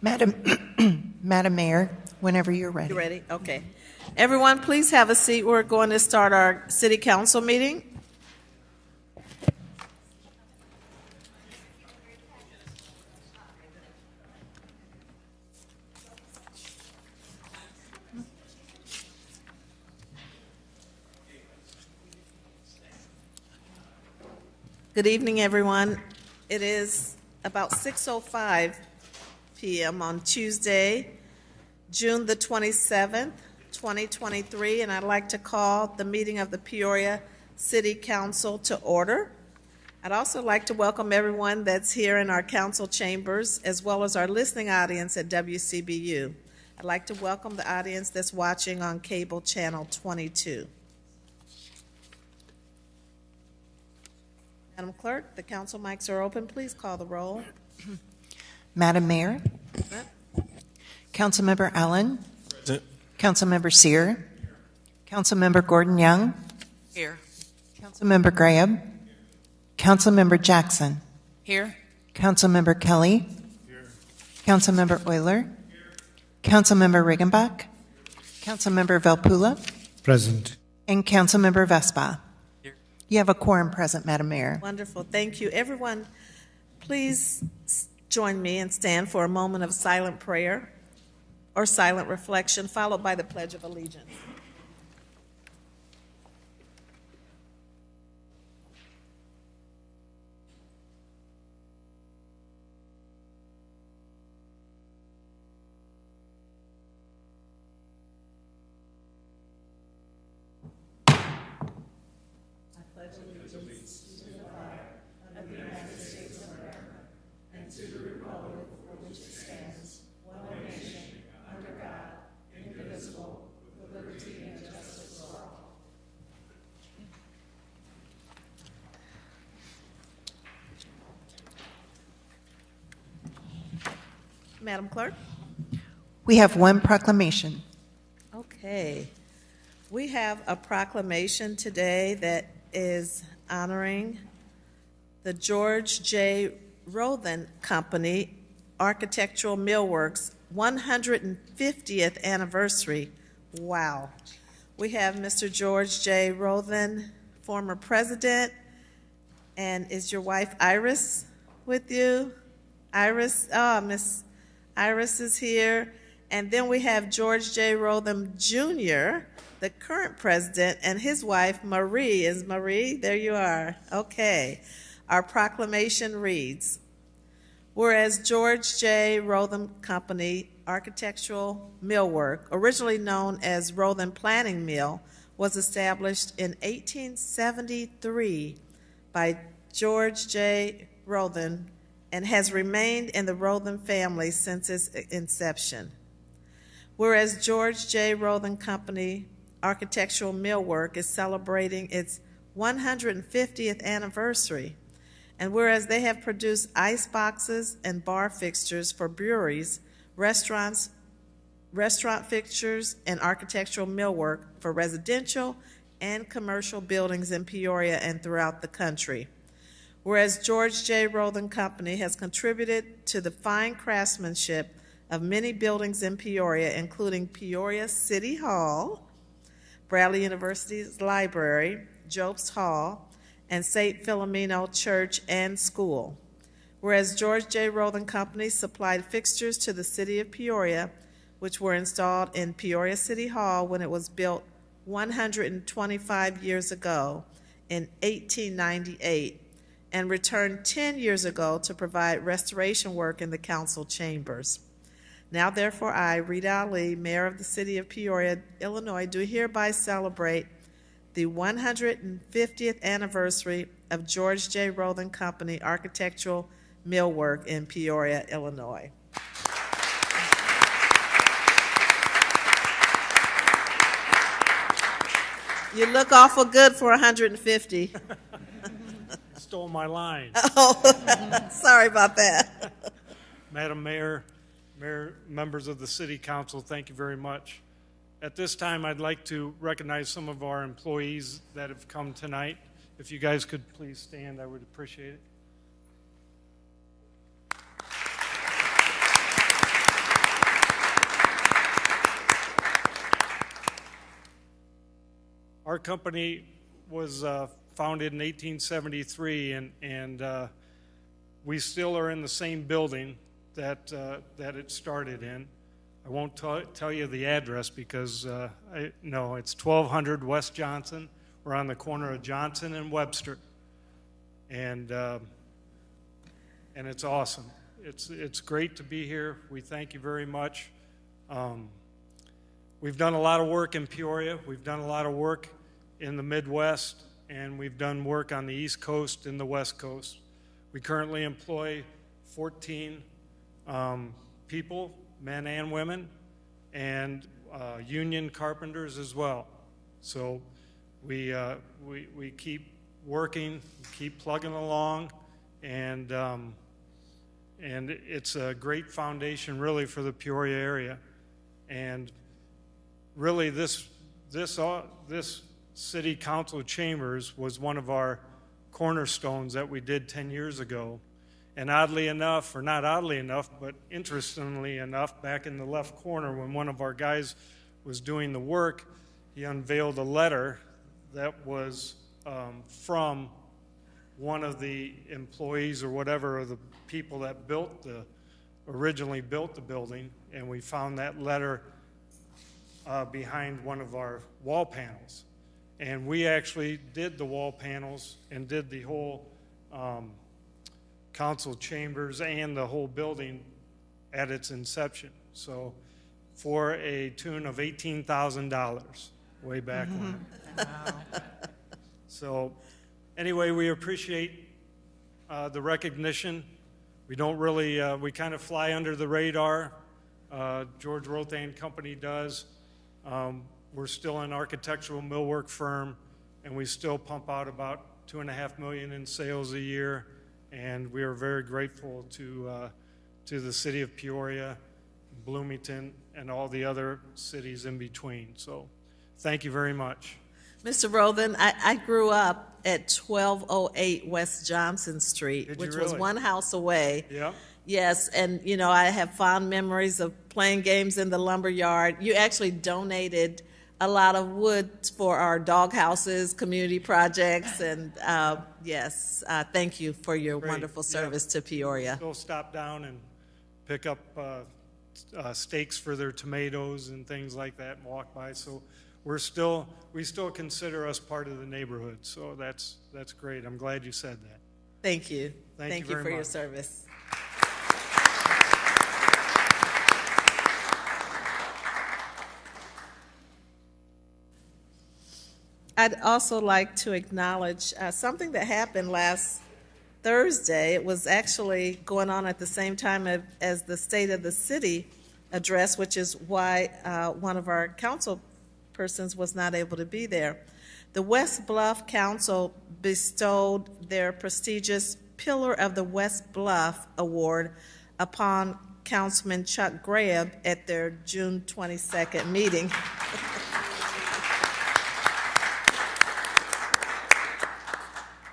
Madam, Madam Mayor, whenever you're ready. You ready? Okay. Everyone, please have a seat. We're going to start our city council meeting. Good evening, everyone. It is about 6:05 p.m. on Tuesday, June the 27th, 2023, and I'd like to call the meeting of the Peoria City Council to order. I'd also like to welcome everyone that's here in our council chambers, as well as our listening audience at WCBU. I'd like to welcome the audience that's watching on cable channel 22. Madam Clerk, the council mics are open. Please call the roll. Madam Mayor, Present. Councilmember Allen, Present. Councilmember Sear, Councilmember Gordon Young, Here. Councilmember Graham, Councilmember Jackson, Here. Councilmember Kelly, Councilmember Euler, Councilmember Riggenbach, Councilmember Velpula, Present. and Councilmember Vespa. You have a quorum present, Madam Mayor. Wonderful. Thank you. Everyone, please join me and stand for a moment of silent prayer or silent reflection, followed by the Pledge of Allegiance. Madam Clerk? We have one proclamation. Okay. We have a proclamation today that is honoring the George J. Rothen Company Architectural Millworks 150th anniversary. Wow. We have Mr. George J. Rothen, former president, and is your wife Iris with you? Iris, Miss Iris is here. And then we have George J. Rothen Jr., the current president, and his wife, Marie. Is Marie? There you are. Okay. Our proclamation reads, whereas George J. Rothen Company Architectural Millwork, originally known as Rothen Planning Mill, was established in 1873 by George J. Rothen and has remained in the Rothen family since its inception. Whereas George J. Rothen Company Architectural Millwork is celebrating its 150th anniversary, and whereas they have produced ice boxes and bar fixtures for breweries, restaurant fixtures, and architectural millwork for residential and commercial buildings in Peoria and throughout the country. Whereas George J. Rothen Company has contributed to the fine craftsmanship of many buildings in Peoria, including Peoria City Hall, Bradley University's Library, Jobst Hall, and St. Philomeno Church and School. Whereas George J. Rothen Company supplied fixtures to the city of Peoria, which were installed in Peoria City Hall when it was built 125 years ago in 1898, and returned 10 years ago to provide restoration work in the council chambers. Now, therefore, I, Rita Ali, Mayor of the City of Peoria, Illinois, do hereby celebrate the 150th anniversary of George J. Rothen Company Architectural Millwork in Peoria, Illinois. You look awful good for 150. Stole my line. Oh, sorry about that. Madam Mayor, members of the City Council, thank you very much. At this time, I'd like to recognize some of our employees that have come tonight. If you guys could please stand, I would appreciate it. Our company was founded in 1873, and we still are in the same building that it started in. I won't tell you the address because it's 1200 West Johnson. We're on the corner of Johnson and Webster, and it's awesome. It's great to be here. We thank you very much. We've done a lot of work in Peoria. We've done a lot of work in the Midwest, and we've done work on the East Coast and the West Coast. We currently employ 14 people, men and women, and union carpenters as well. So we keep working, keep plugging along, and it's a great foundation really for the Peoria area. And really this city council chambers was one of our cornerstones that we did 10 years ago. And oddly enough, or not oddly enough, but interestingly enough, back in the left corner when one of our guys was doing the work, he unveiled a letter that was from one of the employees or whatever, or the people that originally built the building, and we found that letter behind one of our wall panels. And we actually did the wall panels and did the whole council chambers and the whole building at its inception. So for a tune of $18,000 way back when. Wow. So anyway, we appreciate the recognition. We don't really, we kind of fly under the radar. George Rothan Company does. We're still an architectural millwork firm, and we still pump out about $2.5 million in sales a year. And we are very grateful to the city of Peoria, Bloomington, and all the other cities in between. So thank you very much. Mr. Rothan, I grew up at 1208 West Johnson Street, which was one house away. Yeah. Yes, and I have fond memories of playing games in the lumber yard. You actually donated a lot of wood for our dog houses, community projects, and yes, thank you for your wonderful service to Peoria. They'll stop down and pick up stakes for their tomatoes and things like that and walk by. So we still consider us part of the neighborhood. So that's great. I'm glad you said that. Thank you. Thank you for very your much. service. I'd also like to acknowledge something that happened last Thursday. It was actually going on at the same time as the State of the City address, which is why one of our council persons was not able to be there. The West Bluff Council bestowed their prestigious Pillar of the West Bluff Award upon Councilman Chuck Graham at their June 22nd meeting.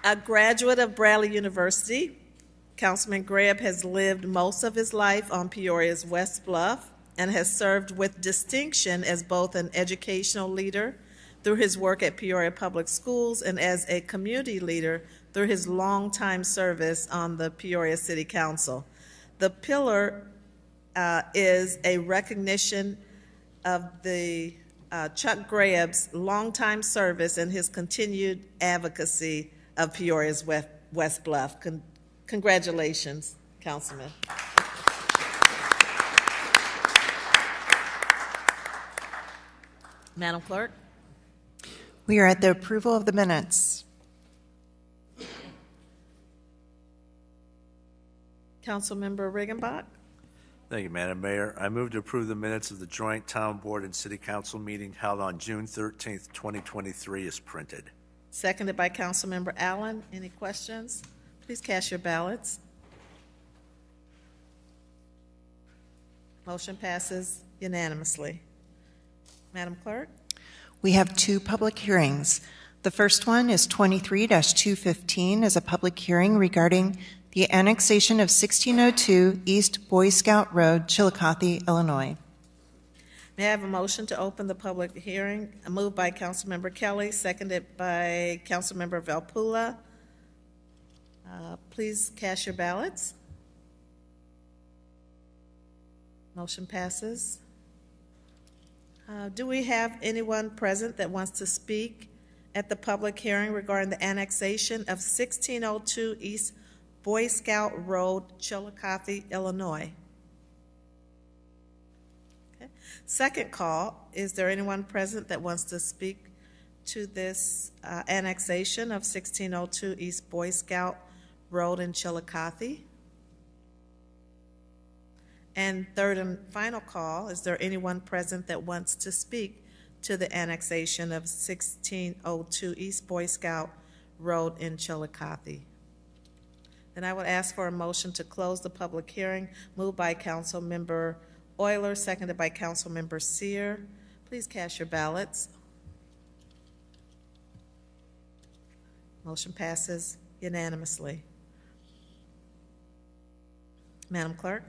A graduate of Bradley University, Councilman Grebb has lived most of his life on Peoria's West Bluff and has served with distinction as both an educational leader through his work at Peoria Public Schools and as a community leader through his longtime service on the Peoria City Council. The Pillar is a recognition of the Chuck Grabb's longtime service and his continued advocacy of Peoria's West Bluff. Congratulations, Councilman. Madam Clerk. We are at the approval of the minutes. Councilmember Riggenbach. Thank you, Madam Mayor. I move to approve the minutes of the joint town board and city council meeting held on June 13th, 2023 as printed. Seconded by Councilmember Allen. Any questions? Please cast your ballots. Motion passes unanimously. Madam Clerk. We have two public hearings. The first one is 23-215 is a public hearing regarding the annexation of 1602 East Boy Scout Road, Chillicothe, Illinois. May I have a motion to open the public hearing? Moved by Councilmember Kelly, seconded by Councilmember Valpula. Please cast your ballots. Motion passes. Do we have anyone present that wants to speak at the public hearing regarding the annexation of 1602 East Boy Scout Road, Chillicothe, Illinois? Okay. Second call, is there anyone present that wants to speak to this annexation of 1602 East Boy Scout Road in Chillicothe? And third and final call, is there anyone present that wants to speak to the annexation of 1602 East Boy Scout Road in Chillicothe? Then I would ask for a motion to close the public hearing, moved by Councilmember Euler, seconded by Councilmember Sear. Please cast your ballots. Motion passes unanimously. Madam Clerk?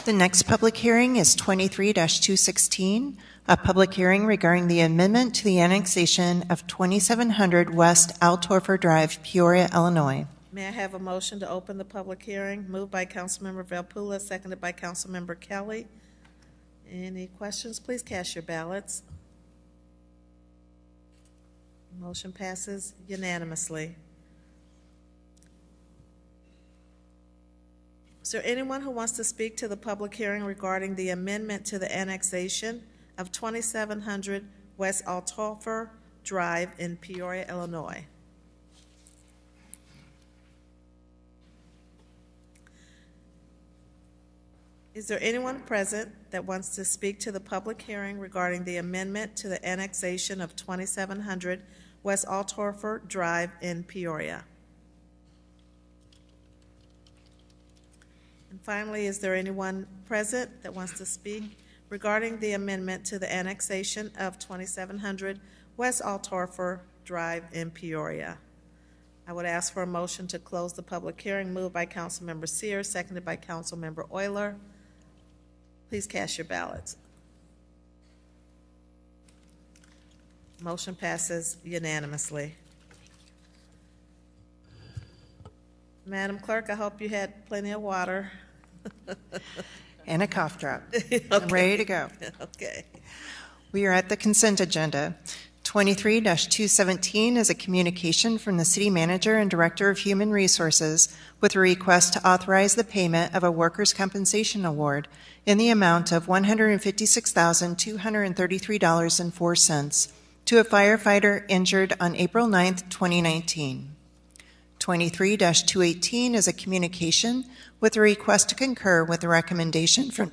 The next public hearing is 23-216, a public hearing regarding the amendment to the annexation of 2700 West Altorfer Drive, Peoria, Illinois. May I have a motion to open the public hearing? Moved by Councilmember Valpula, seconded by Councilmember Kelly. Any questions? Please cast your ballots. Motion passes unanimously. Is there anyone who wants to speak to the public hearing regarding the amendment to the annexation of 2700 West Altorfer Drive in Peoria, Illinois? Is there anyone present that wants to speak to the public hearing regarding the amendment to the annexation of 2700 West Altorfer Drive in Peoria? And finally, is there anyone present that wants to speak regarding the amendment to the annexation of 2700 West Altorfer Drive in Peoria? I would ask for a motion to close the public hearing, moved by Councilmember Sears, seconded by Councilmember Euler. Please cast your ballots. Motion passes unanimously. Madam Clerk, I hope you had plenty of water. And a cough drop. Okay. I'm ready to go. Okay. We are at the consent agenda. 23-217 is a communication from the City Manager and Director of Human Resources with a request to authorize the payment of a workers' compensation award in the amount of $156,233.04 to a firefighter injured on April 9, 2019. 23-218 is a communication with a request to concur with the recommendation from,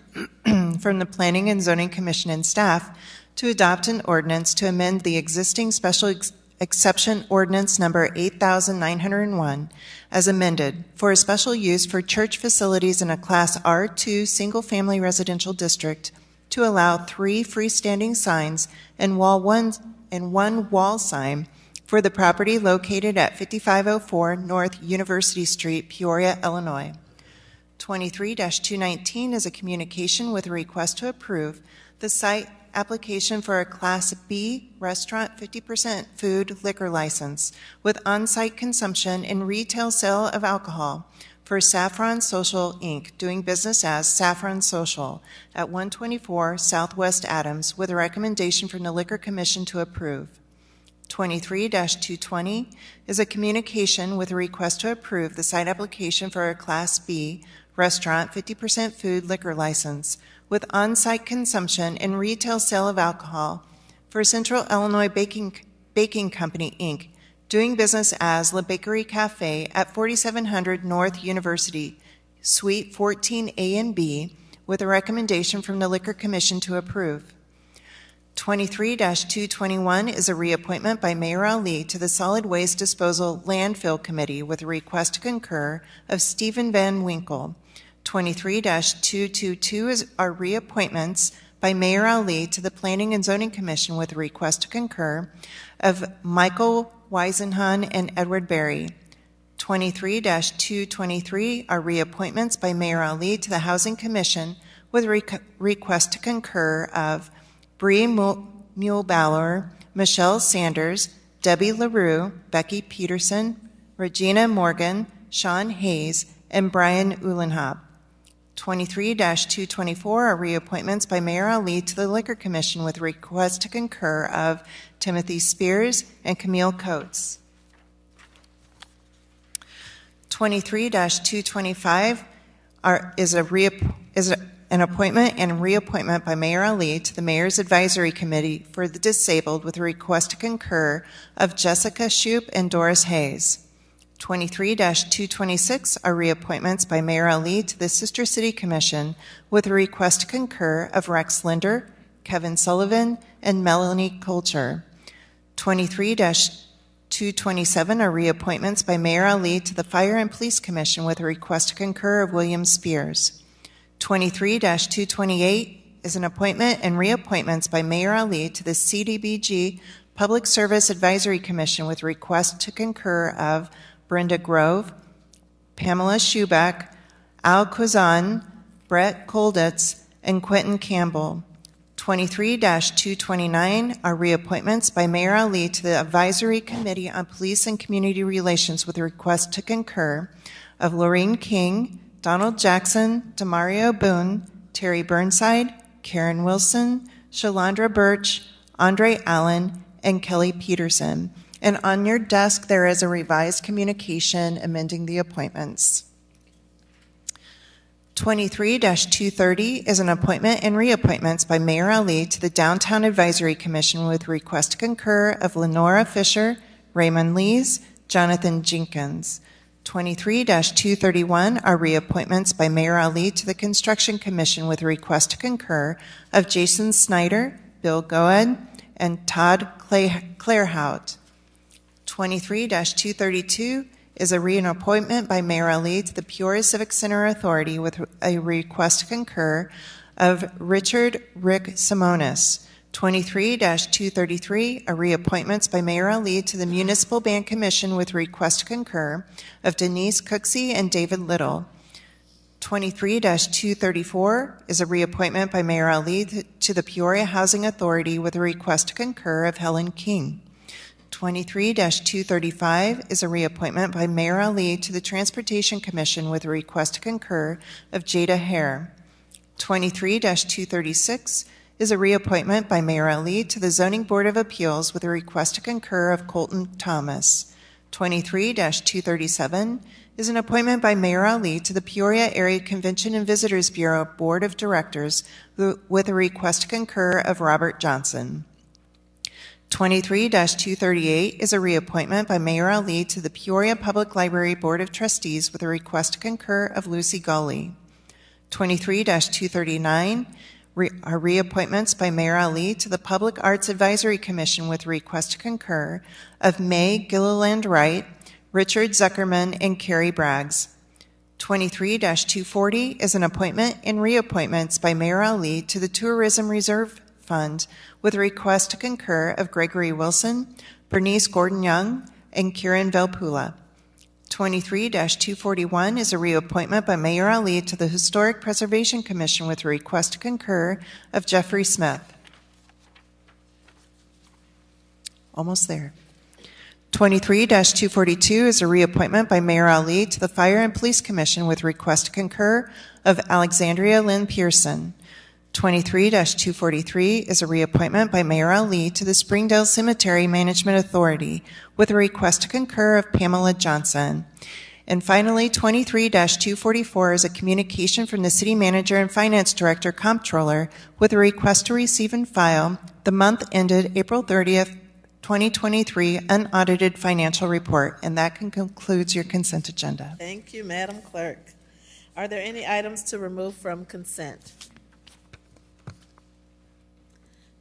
from the Planning and Zoning Commission and staff to adopt an ordinance to amend the existing special exception ordinance number 8901 as amended for a special use for church facilities in a Class R2 single-family residential district to allow 3 freestanding signs and one wall sign for the property located at 5504 North University Street, Peoria, Illinois. 23-219 is a communication with a request to approve the site application for a Class B restaurant 50% food liquor license with on-site consumption and retail sale of alcohol for Saffron Social, Inc., doing business as Saffron Social at 124 Southwest Adams with a recommendation from the Liquor Commission to approve. 23-220 is a communication with a request to approve the site application for a Class B restaurant 50% food liquor license with on-site consumption and retail sale of alcohol for Central Illinois Baking Company, Inc., doing business as La Bakery Cafe at 4700 North University, Suite 14A and B, with a recommendation from the Liquor Commission to approve. 23-221 is a reappointment by Mayor Ali to the Solid Waste Disposal Landfill Committee with a request to concur of Stephen Van Winkle. 23-222 are reappointments by Mayor Ali to the Planning and Zoning Commission with a request to concur of Michael Weisenhahn and Edward Berry. 23-223 are reappointments by Mayor Ali to the Housing Commission with a request to concur of Bree Muehlbauer, Michelle Sanders, Debbie LaRue, Becky Peterson, Regina Morgan, Sean Hayes, and Brian Uhlenhop. 23-224 are reappointments by Mayor Ali to the Liquor Commission with a request to concur of Timothy Spears and Camille Coates. 23-225 is an appointment and reappointment by Mayor Ali to the Mayor's Advisory Committee for the Disabled with a request to concur of Jessica Shoup and Doris Hayes. 23-226 are reappointments by Mayor Ali to the Sister City Commission with a request to concur of Rex Linder, Kevin Sullivan, and Melanie Coulter. 23-227 are reappointments by Mayor Ali to the Fire and Police Commission with a request to concur of William Spears. 23-228 is an appointment and reappointments by Mayor Ali to the CDBG Public Service Advisory Commission with a request to concur of Brenda Grove, Pamela Schubeck, Al Quizan, Brett Kolditz, and Quentin Campbell. 23-229 are reappointments by Mayor Ali to the Advisory Committee on Police and Community Relations with a request to concur of Lorraine King, Donald Jackson, Demario Boone, Terry Burnside, Karen Wilson, Shalandra Birch, Andre Allen, and Kelly Peterson. And on your desk, there is a revised communication amending the appointments. 23-230 is an appointment and reappointments by Mayor Ali to the Downtown Advisory Commission with request to concur of Lenora Fisher, Raymond Lees, Jonathan Jenkins. 23-231 are reappointments by Mayor Ali to the Construction Commission with a request to concur of Jason Snyder, Bill Goed, and Todd Clarehout. 23-232 is a reappointment by Mayor Ali to the Peoria Civic Center Authority with a request to concur of Richard Rick Simonis. 23-233 are reappointments by Mayor Ali to the Municipal Band Commission with request to concur of Denise Cooksey and David Little. 23-234 is a reappointment by Mayor Ali to the Peoria Housing Authority with a request to concur of Helen King. 23-235 is a reappointment by Mayor Ali to the Transportation Commission with a request to concur of Jada Hare. 23-236 is a reappointment by Mayor Ali to the Zoning Board of Appeals with a request to concur of Colton Thomas. 23-237 is an appointment by Mayor Ali to the Peoria Area Convention and Visitors Bureau Board of Directors with a request to concur of Robert Johnson. 23-238 is a reappointment by Mayor Ali to the Peoria Public Library Board of Trustees with a request to concur of Lucy Gully. 23-239 are reappointments by Mayor Ali to the Public Arts Advisory Commission with a request to concur of May Gilliland Wright, Richard Zuckerman, and Carrie Braggs. 23-240 is an appointment and reappointments by Mayor Ali to the Tourism Reserve Fund with a request to concur of Gregory Wilson, Bernice Gordon-Young, and Kieran Velpula. 23-241 is a reappointment by Mayor Ali to the Historic Preservation Commission with a request to concur of Jeffrey Smith. Almost there. 23-242 is a reappointment by Mayor Ali to the Fire and Police Commission with a request to concur of Alexandria Lynn Pearson. 23-243 is a reappointment by Mayor Ali to the Springdale Cemetery Management Authority with a request to concur of Pamela Johnson. And finally, 23-244 is a communication from the City Manager and Finance Director Comptroller with a request to receive and file the month ended April 30th, 2023 unaudited financial report. And that concludes your consent agenda. Thank you, Madam Clerk. Are there any items to remove from consent?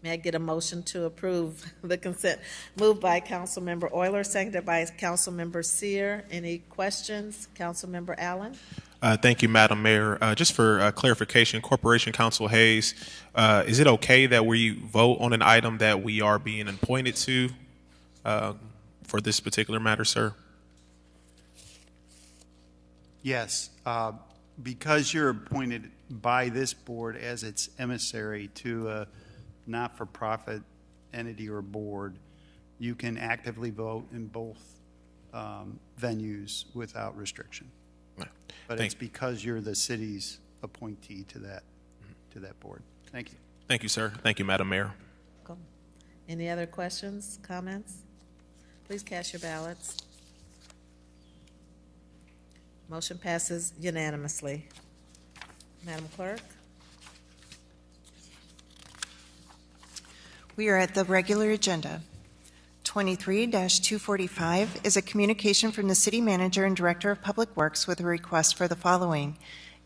May I get a motion to approve the consent? Moved by Councilmember Euler, seconded by Councilmember Sear. Any questions? Councilmember Allen? Thank you, Madam Mayor. Just for clarification, Corporation Counsel Hayes, is it okay that we vote on an item that we are being appointed to for this particular matter, sir? Yes. because you're appointed by this board as its emissary to a not-for-profit entity or board, you can actively vote in both venues without restriction. But it's because you're the city's appointee to that board. Thank you. Thank you, sir. Thank you, Madam Mayor. Welcome. Any other questions, comments? Please cast your ballots. Motion passes unanimously. Madam Clerk? We are at the regular agenda. 23-245 is a communication from the City Manager and Director of Public Works with a request for the following.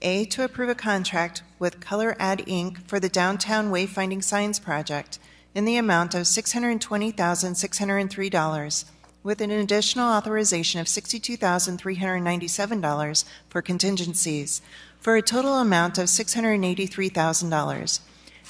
A, to approve a contract with Color Ad Inc. for the Downtown Wayfinding Signs Project in the amount of $620,603, with an additional authorization of $62,397 for contingencies, for a total amount of $683,000.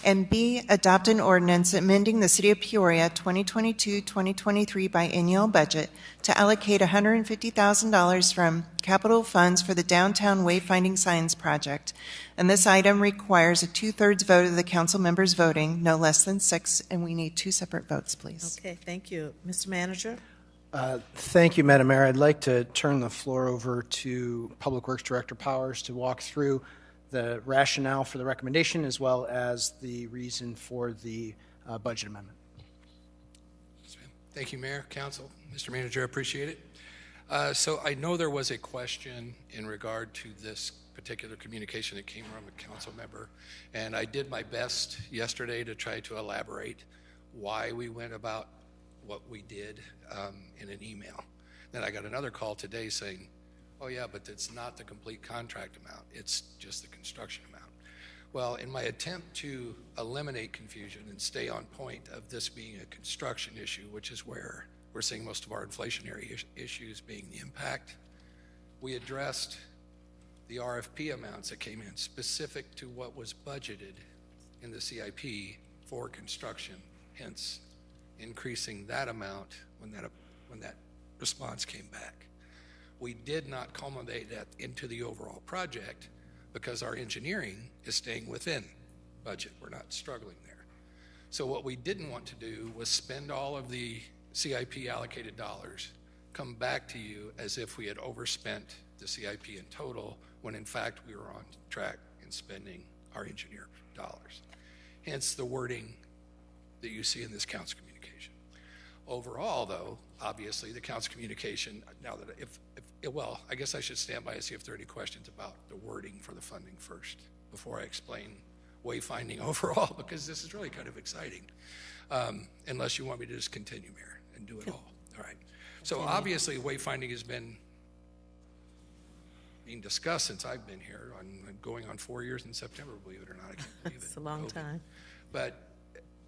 And B, adopt an ordinance amending the City of Peoria 2022-2023 biennial budget to allocate $150,000 from capital funds for the Downtown Wayfinding Signs Project. And this item requires a two-thirds vote of the council members voting, no less than 6, and we need 2 separate votes, please. Okay, thank you. Mr. Manager? Thank you, Madam Mayor. I'd like to turn the floor over to Public Works Director Powers to walk through the rationale for the recommendation as well as the reason for the budget amendment. Thank you, Mayor, Council, Mr. Manager, I appreciate it. So I know there was a question in regard to this particular communication that came from a council member, and I did my best yesterday to try to elaborate why we went about what we did in an email. Then I got another call today saying, oh yeah, but it's not the complete contract amount, it's just the construction amount. Well, in my attempt to eliminate confusion and stay on point of this being a construction issue, which is where we're seeing most of our inflationary issues being the impact, we addressed the RFP amounts that came in specific to what was budgeted in the CIP for construction, hence increasing that amount when that response came back. We did not culminate that into the overall project because our engineering is staying within budget. We're not struggling there. So what we didn't want to do was spend all of the CIP allocated dollars, come back to you as if we had overspent the CIP in total, when in fact we were on track in spending our engineer dollars. Hence the wording that you see in this council communication. Overall, though, obviously the council communication, now that well, I guess I should stand by and see if there are any questions about the wording for the funding first before I explain wayfinding overall, because this is really kind of exciting. Unless you want me to just continue, Mayor, and do it all. All right. So obviously wayfinding has been being discussed since I've been here, going on 4 years in September, believe it or not. I can't believe it. It's a long time.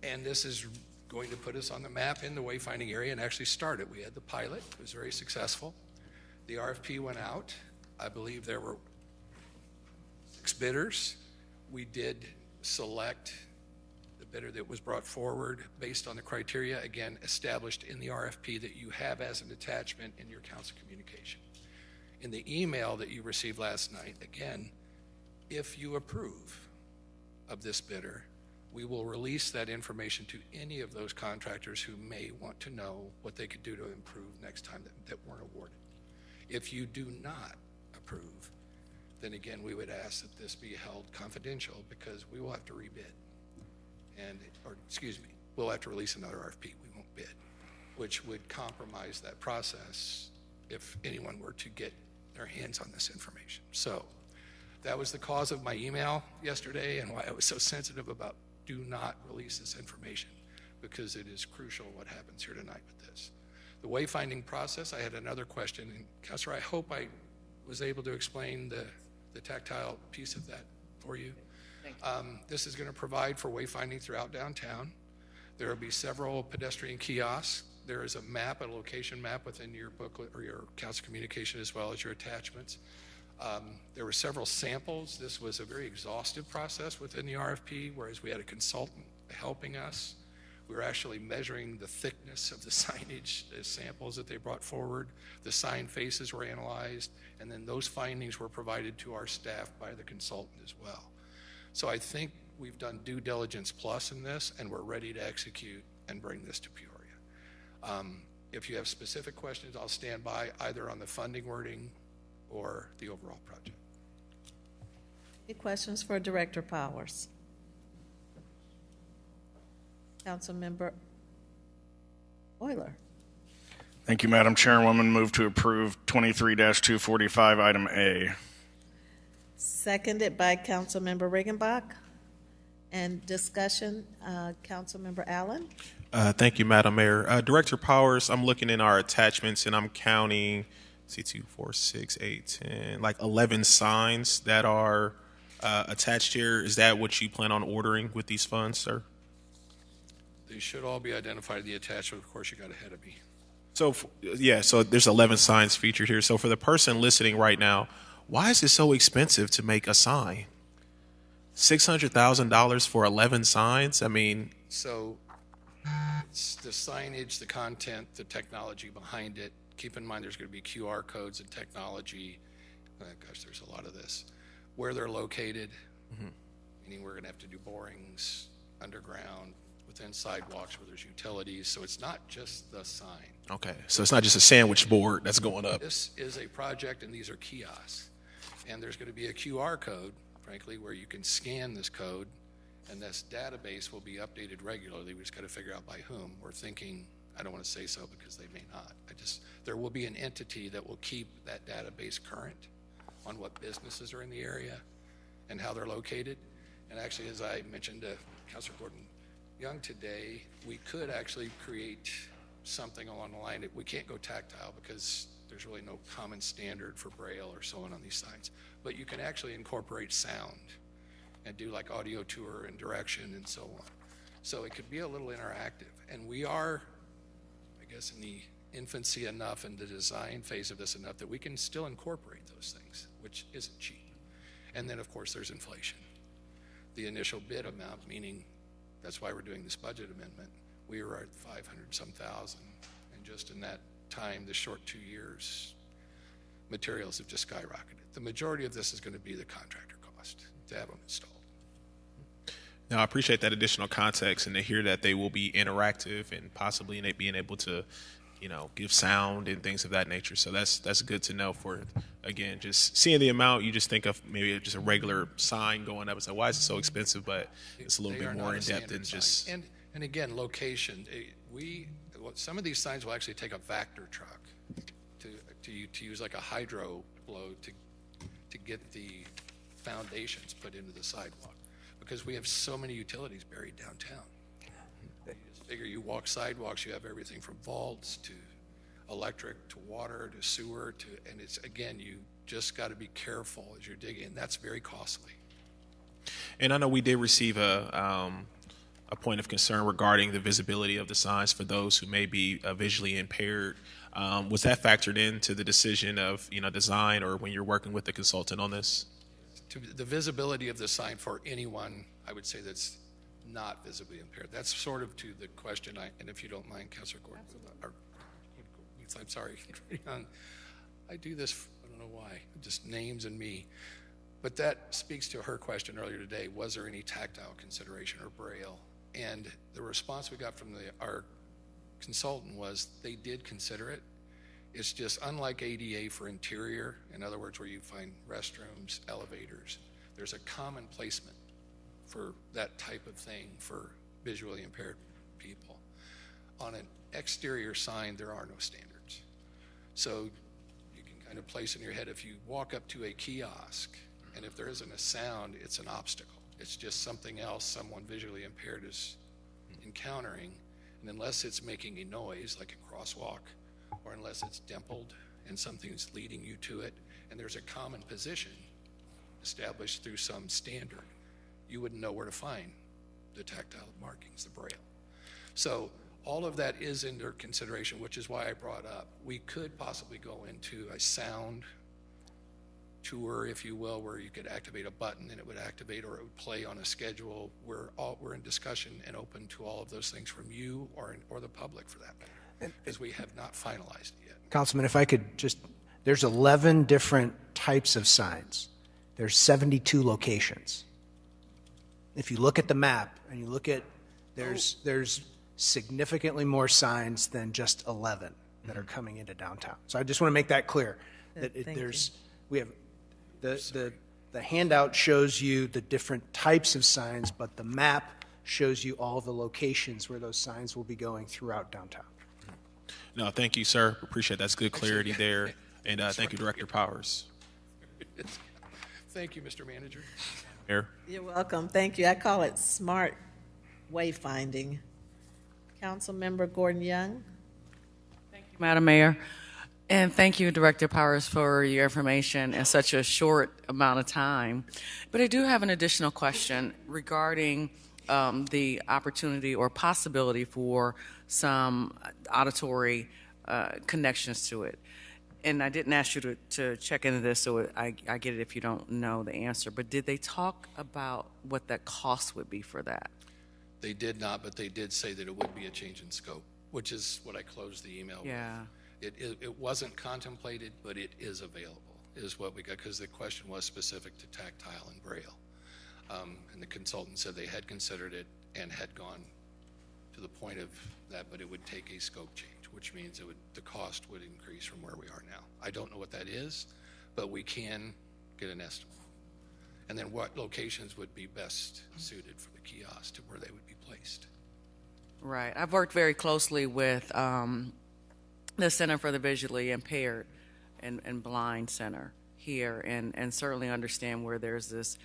And this is going to put us on the map in the wayfinding area and actually start it. We had the pilot, it was very successful. The RFP went out. I believe there were 6 bidders. We did select the bidder that was brought forward based on the criteria, again, established in the RFP that you have as an attachment in your council communication. In the email that you received last night, again, if you approve of this bidder, we will release that information to any of those contractors who may want to know what they could do to improve next time that weren't awarded. If you do not approve, then again, we would ask that this be held confidential because we will have to rebid. We'll have to release another RFP. We won't bid, which would compromise that process if anyone were to get their hands on this information. So that was the cause of my email yesterday and why I was so sensitive about do not release this information, because it is crucial what happens here tonight with this. The wayfinding process, I had another question, and Councilor, I hope I was able to explain the tactile piece of that for you. This is going to provide for wayfinding throughout downtown. There will be several pedestrian kiosks. There is a map, a location map within your booklet or your council communication as well as your attachments. There were several samples. This was a very exhaustive process within the RFP, whereas we had a consultant helping us We were actually measuring the thickness of the signage, the samples that they brought forward. The sign faces were analyzed, and then those findings were provided to our staff by the consultant as well. So I think we've done due diligence plus in this, and we're ready to execute and bring this to Peoria. If you have specific questions, I'll stand by either on the funding wording or the overall project. Any questions for Director Powers? Councilmember Euler. Thank you, Madam Chairwoman. Move to approve 23-245, item A. Seconded by Councilmember Riggenbach. And discussion, Councilmember Allen. Thank you, Madam Mayor. Director Powers, I'm looking in our attachments and I'm counting, 2, 4, 6, 8, 10, like 11 signs that are attached here. Is that what you plan on ordering with these funds, sir? They should all be identified in the attachment. Of course, you got ahead of me. So, so there's 11 signs featured here. So for the person listening right now, why is it so expensive to make a sign? $600,000 for 11 signs? I mean, So it's the signage, the content, the technology behind it. Keep in mind there's going to be QR codes and technology. Gosh, there's a lot of this. Where they're located, meaning we're going to have to do borings underground, within sidewalks where there's utilities. So it's not just the sign. okay, so it's not just a sandwich board that's going up. This is a project, and these are kiosks. And there's going to be a QR code, frankly, where you can scan this code, and this database will be updated regularly. We just got to figure out by whom. We're thinking, I don't want to say so because they may not. There will be an entity that will keep that database current on what businesses are in the area and how they're located. And actually, as I mentioned to Councilor Gordon Young today, we could actually create something along the line that we can't go tactile because there's really no common standard for Braille or so on these signs. But you can actually incorporate sound and do like audio tour and direction and so on. So it could be a little interactive. And we are, I guess, in the infancy enough in the design phase of this enough that we can still incorporate those things, which isn't cheap. And then, of course, there's inflation. The initial bid amount, meaning that's why we're doing this budget amendment, we were at 500-some thousand. And just in that time, the short 2 years, materials have just skyrocketed. The majority of this is going to be the contractor cost to have them installed. Now, I appreciate that additional context and to hear that they will be interactive and possibly being able to, give sound and things of that nature. So that's good to know for, again, just seeing the amount, you just think of maybe just a regular sign going up and say, why is it so expensive? But it's a little bit more in depth than just. And again, location. Some of these signs will actually take a Vector truck to use like a hydro blow to get the foundations put into the sidewalk, because we have so many utilities buried downtown. You just figure you walk sidewalks, you have everything from vaults to electric to water to sewer and it's, again, you just got to be careful as you're digging. That's very costly. And I know we did receive a point of concern regarding the visibility of the signs for those who may be visually impaired. Was that factored into the decision of design or when you're working with the consultant on this? The visibility of the sign for anyone, I would say, that's not visibly impaired. That's sort of to the question, and if you don't mind, Councilor Gordon, I'm sorry, I do this, I don't know why, just names and me. But that speaks to her question earlier today, was there any tactile consideration or Braille? And the response we got from our consultant was they did consider it. It's just unlike ADA for interior, in other words, where you find restrooms, elevators, there's a common placement for that type of thing for visually impaired people. On an exterior sign, there are no standards. So you can kind of place in your head, if you walk up to a kiosk, and if there isn't a sound, it's an obstacle. It's just something else someone visually impaired is encountering. And unless it's making a noise, like a crosswalk, or unless it's dimpled and something's leading you to it, and there's a common position established through some standard, you wouldn't know where to find the tactile markings, the Braille. So all of that is under consideration, which is why I brought up, we could possibly go into a sound tour, if you will, where you could activate a button and it would activate, or it would play on a schedule. We're in discussion and open to all of those things from you or the public for that matter, because we have not finalized it yet. Councilman, if I could just, there's 11 different types of signs. There's 72 locations. If you look at the map and you look at, there's significantly more signs than just 11 that are coming into downtown. So I just want to make that clear. That we have, the handout shows you the different types of signs, but the map shows you all the locations where those signs will be going throughout downtown. No, thank you, sir. Appreciate that's good clarity there. And thank you, Director Powers. Thank you, Mr. Manager. Mayor. You're welcome. Thank you. I call it smart wayfinding. Councilmember Gordon Young. Madam Mayor, and thank you, Director Powers, for your information in such a short amount of time. But I do have an additional question regarding the opportunity or possibility for some auditory connections to it. And I didn't ask you to check into this, so I get it if you don't know the answer. But did they talk about what that cost would be for that? They did not, but they did say that it would be a change in scope, which is what I closed the email Yeah. with. It wasn't contemplated, but it is available, is what we got, because the question was specific to tactile and braille. And the consultant said they had considered it and had gone to the point of that, but it would take a scope change, which means the cost would increase from where we are now. I don't know what that is, but we can get an estimate. And then what locations would be best suited for the kiosk to where they would be placed. Right. I've worked very closely with the Center for the Visually Impaired and Blind Center here, and certainly understand where there's this,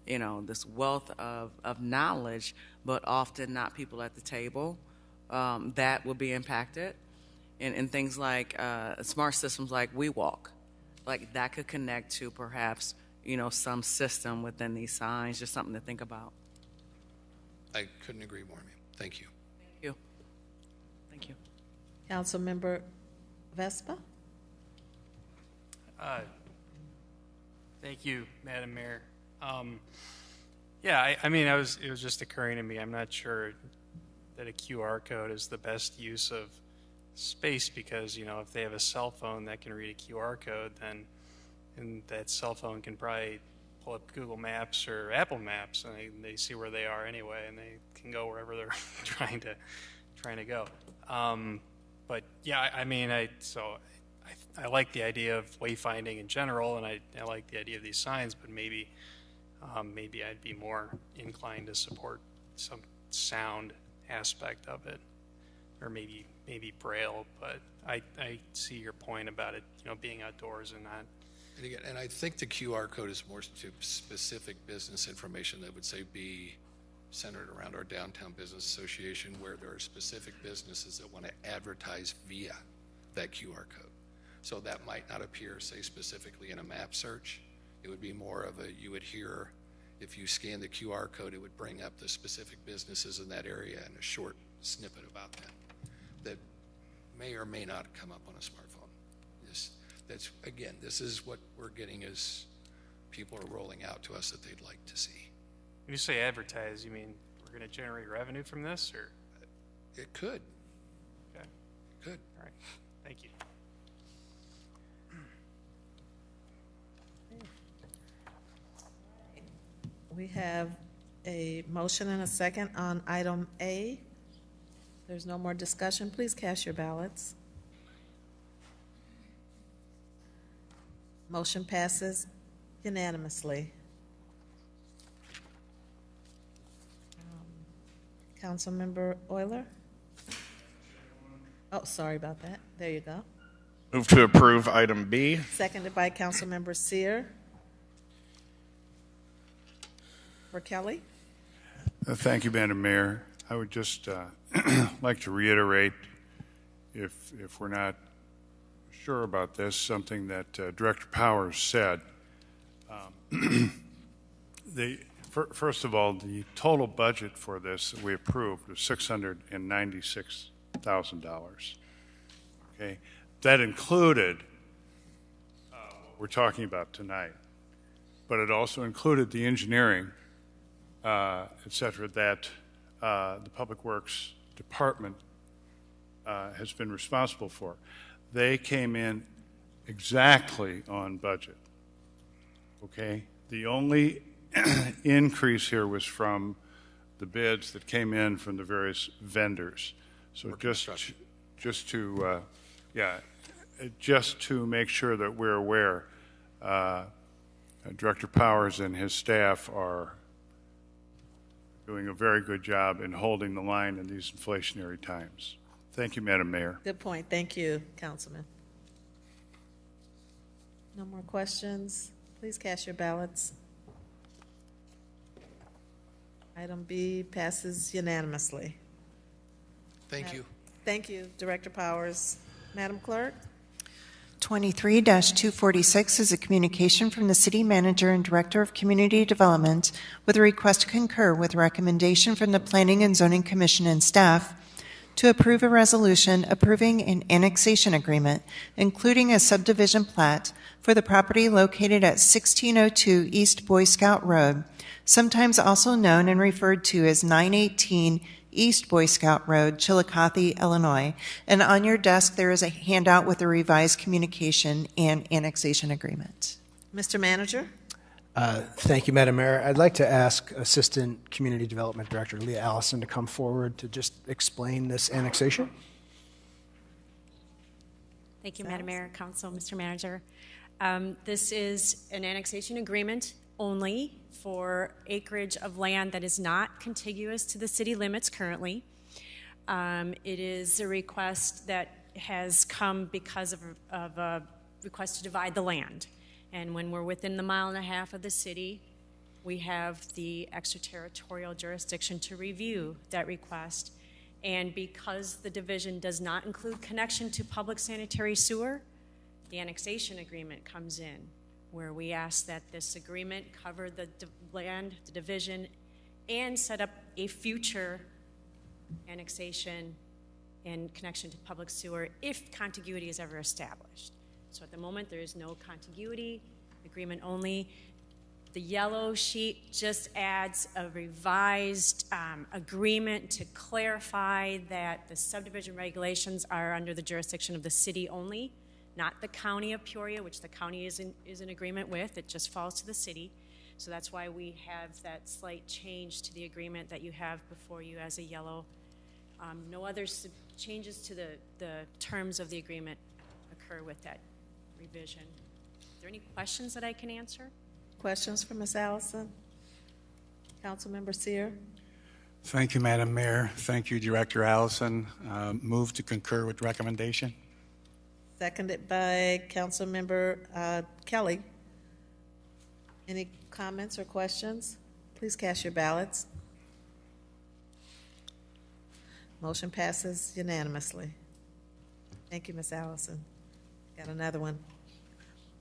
this wealth of knowledge, but often not people at the table that will be impacted. And things like smart systems like WeWalk, like that could connect to perhaps, some system within these signs, just something to think about. I couldn't agree more, ma'am. Thank you. Thank you. Thank you. Councilmember Vespa. Thank you, Madam Mayor. It was just occurring to me. I'm not sure that a QR code is the best use of space because, if they have a cell phone that can read a QR code, then and that cell phone can probably pull up Google Maps or Apple Maps, and they see where they are anyway, and they can go wherever they're trying to go. But yeah, I like the idea of wayfinding in general, and I like the idea of these signs, but maybe I'd be more inclined to support some sound aspect of it, or maybe braille. But I see your point about it, being outdoors and not. And again, and I think the QR code is more to specific business information that would say be centered around our Downtown Business Association, where there are specific businesses that want to advertise via that QR code. So that might not appear, say, specifically in a map search. It would be more of you would hear, if you scan the QR code, it would bring up the specific businesses in that area and a short snippet about them that may or may not come up on a smartphone. This is what we're getting as people are rolling out to us that they'd like to see. When you say advertise, you mean we're going to generate revenue from this, or? It could. Okay. It could. All right. Thank you. We have a motion and a second on item A. There's no more discussion. Please cast your ballots. Motion passes unanimously. Councilmember Euler? Oh, sorry about that. There you go. Move to approve item B. Seconded by Councilmember Sear. For Kelly? Thank you, Madam Mayor. I would just like to reiterate, if we're not sure about this, something that Director Powers said. First of all, the total budget for this that we approved was $696,000. Okay, that included what we're talking about tonight. But it also included the engineering, et cetera, that the Public Works Department has been responsible for. They came in exactly on budget. Okay? The only increase here was from the bids that came in from the various vendors. So just to make sure that we're aware, Director Powers and his staff are doing a very good job in holding the line in these inflationary times. Thank you, Madam Mayor. Good point. Thank you, Councilman. No more questions. Please cast your ballots. Item B passes unanimously. Thank you. Thank you, Director Powers. Madam Clerk? 23-246 is a communication from the City Manager and Director of Community Development with a request to concur with recommendation from the Planning and Zoning Commission and staff to approve a resolution approving an annexation agreement, including a subdivision plat for the property located at 1602 East Boy Scout Road, sometimes also known and referred to as 918 East Boy Scout Road, Chillicothe, Illinois. And on your desk, there is a handout with a revised communication and annexation agreement. Mr. Manager? Thank you, Madam Mayor. I'd like to ask Assistant Community Development Director Leah Allison to come forward to just explain this annexation. Thank you, Madam Mayor, Council, Mr. Manager. This is an annexation agreement only for acreage of land that is not contiguous to the city limits currently. It is a request that has come because of a request to divide the land. And when we're within the 1.5 miles of the city, we have the extraterritorial jurisdiction to review that request. And because the division does not include connection to public sanitary sewer, the annexation agreement comes in, where we ask that this agreement cover the land, the division, and set up a future annexation in connection to public sewer if contiguity is ever established. So at the moment, there is no contiguity, agreement only. The yellow sheet just adds a revised agreement to clarify that the subdivision regulations are under the jurisdiction of the city only, not the county of Peoria, which the county is in agreement with. It just falls to the city. So that's why we have that slight change to the agreement that you have before you as a yellow. No other changes to the terms of the agreement occur with that revision. Are there any questions that I can answer? Questions for Ms. Allison? Councilmember Sear? Thank you, Madam Mayor. Thank you, Director Allison. Move to concur with recommendation. Seconded by Councilmember Kelly. Any comments or questions? Please cast your ballots. Motion passes unanimously. Thank you, Ms. Allison. Got another one.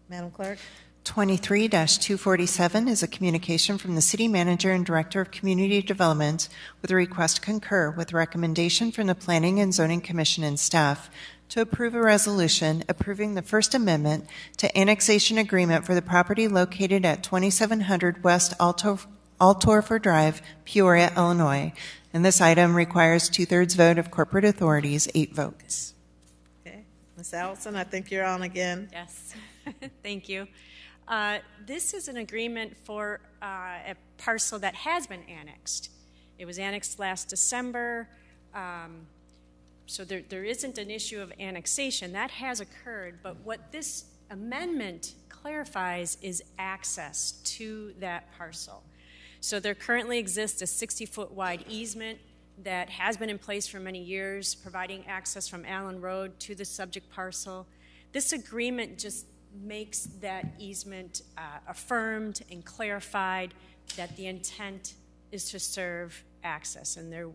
Madam Clerk? 23-247 is a communication from the City Manager and Director of Community Development with a request to concur with recommendation from the Planning and Zoning Commission and staff to approve a resolution approving the First Amendment to annexation agreement for the property located at 2700 West Altorfer Drive, Peoria, Illinois. And this item requires 2/3 vote of corporate authorities, 8 votes. Okay. Ms. Allison, I think you're on again. Yes. Thank you. This is an agreement for a parcel that has been annexed. It was annexed last December, so there isn't an issue of annexation. That has occurred, but what this amendment clarifies is access to that parcel. So there currently exists a 60-foot wide easement that has been in place for many years, providing access from Allen Road to the subject parcel. This agreement just makes that easement affirmed and clarified that the intent is to serve access, and there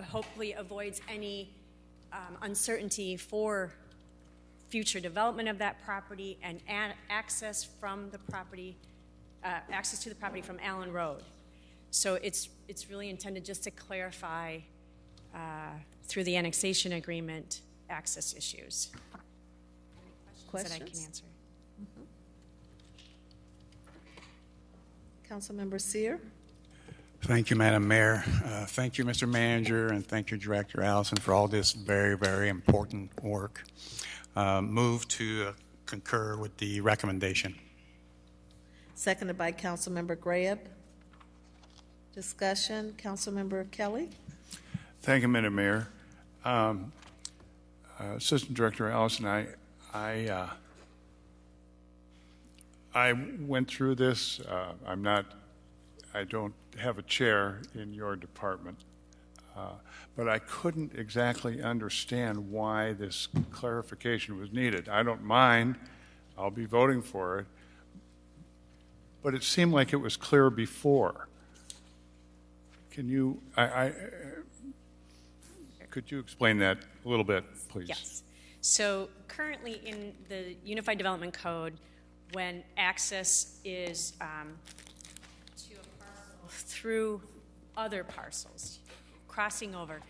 hopefully avoids any uncertainty for future development of that property and access from the property, access to the property from Allen Road. So it's really intended just to clarify through the annexation agreement access issues. That I can answer. Councilmember Seer. Thank you, Madam Mayor. Thank you, Mr. Manager, and thank you, Director Allison, for all this very, very important work. Move to concur with the recommendation. Seconded by Councilmember Graham. Discussion, Councilmember Kelly. Thank you, Madam Mayor. Assistant Director Allison, I went through this. I don't have a chair in your department, but I couldn't exactly understand why this clarification was needed. I don't mind. I'll be voting for it. But it seemed like it was clear before. Can you, could you explain that a little bit, please? Yes. So currently in the Unified Development Code, when access is to a parcel through other parcels, crossing over,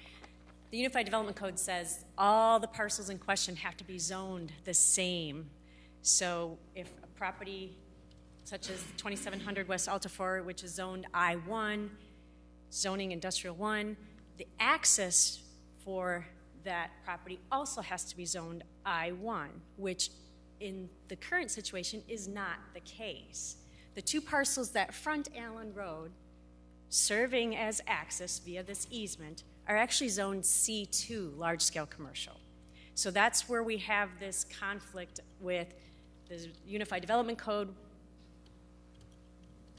the Unified Development Code says all the parcels in question have to be zoned the same. So if a property such as 2700 West Altifor, which is zoned I-1, zoning industrial 1, the access for that property also has to be zoned I-1, which in the current situation is not the case. The two parcels that front Allen Road, serving as access via this easement, are actually zoned C2, large-scale commercial. So that's where we have this conflict with the Unified Development Code.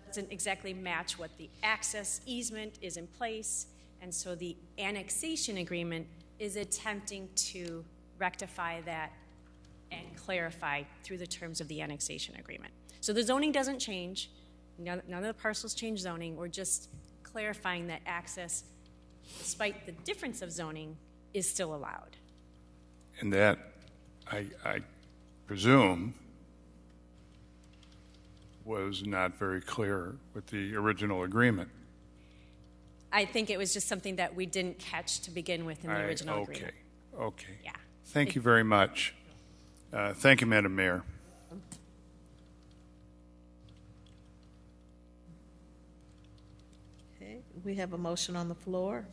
Doesn't exactly match what the access easement is in place, and so the annexation agreement is attempting to rectify that and clarify through the terms of the annexation agreement. So the zoning doesn't change. None of the parcels change zoning. We're just clarifying that access, despite the difference of zoning, is still allowed. And that, I presume, was not very clear with the original agreement. I think it was just something that we didn't catch to begin with in the original agreement. Okay. Yeah. Thank you very much. Thank you, Madam Mayor. Okay, we have a motion on the floor.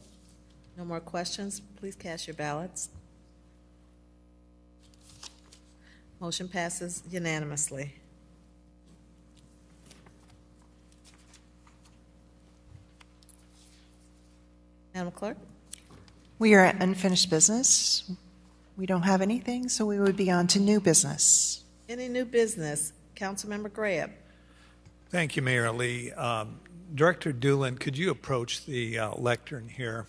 No more questions. Please cast your ballots. Motion passes unanimously. Madam Clerk? We are at unfinished business. We don't have anything, so we would be on to new business. Any new business? Councilmember Graham. Thank you, Mayor Lee. Director Doolin, could you approach the lectern here?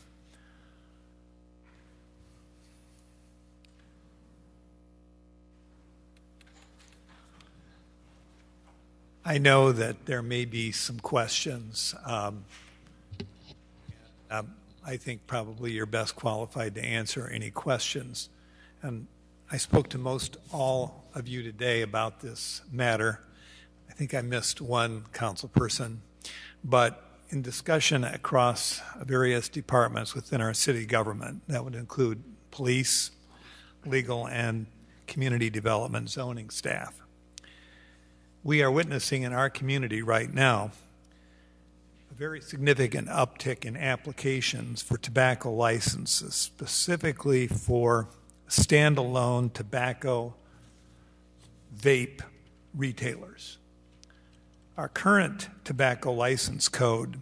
I know that there may be some questions. I think probably you're best qualified to answer any questions. And I spoke to most all of you today about this matter. I think I missed one council person. But in discussion across various departments within our city government, that would include police, legal, and community development zoning staff, we are witnessing in our community right now a very significant uptick in applications for tobacco licenses, specifically for standalone tobacco vape retailers. Our current tobacco license code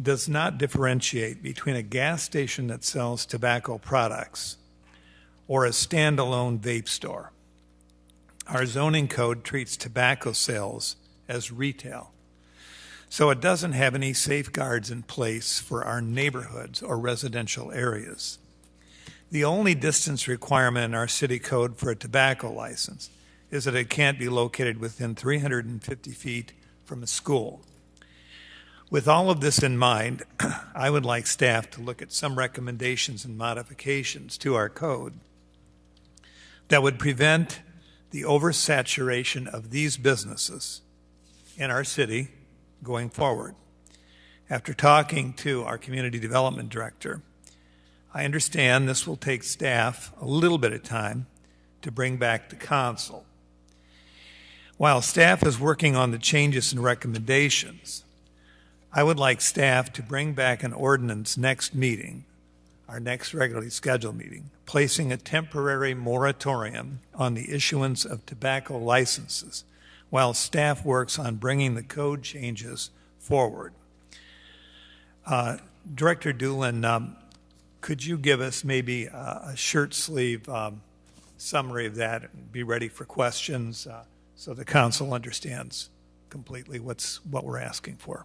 does not differentiate between a gas station that sells tobacco products or a standalone vape store. Our zoning code treats tobacco sales as retail, so it doesn't have any safeguards in place for our neighborhoods or residential areas. The only distance requirement in our city code for a tobacco license is that it can't be located within 350 feet from a school. With all of this in mind, I would like staff to look at some recommendations and modifications to our code that would prevent the oversaturation of these businesses in our city going forward. After talking to our community development director, I understand this will take staff a little bit of time to bring back to council. While staff is working on the changes and recommendations, I would like staff to bring back an ordinance next meeting, our next regularly scheduled meeting, placing a temporary moratorium on the issuance of tobacco licenses while staff works on bringing the code changes forward. Director Doolin, could you give us maybe a shirt sleeve summary of that and be ready for questions so the council understands completely what we're asking for?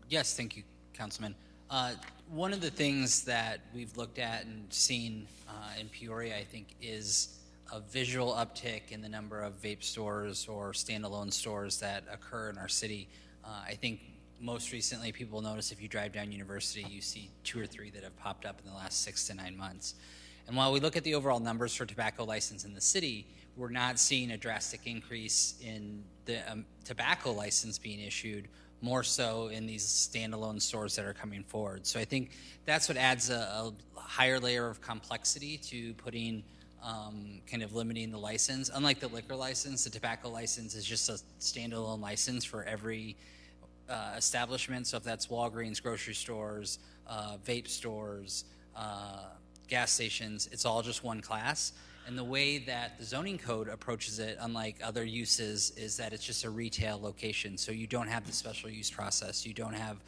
Yes, thank you, Councilman. One of the things that we've looked at and seen in Peoria, I think, is a visual uptick in the number of vape stores or standalone stores that occur in our city. I think most recently people notice if you drive down University, you see 2 or 3 that have popped up in the last 6 to 9 months. And while we look at the overall numbers for tobacco license in the city, we're not seeing a drastic increase in the tobacco license being issued, more so in these standalone stores that are coming forward. So I think that's what adds a higher layer of complexity to putting kind of limiting the license. Unlike the liquor license, the tobacco license is just a standalone license for every establishment. So if that's Walgreens, grocery stores, vape stores, gas stations, it's all just one class. And the way that the zoning code approaches it, unlike other uses, is that it's just a retail location. So you don't have the special use process. You don't have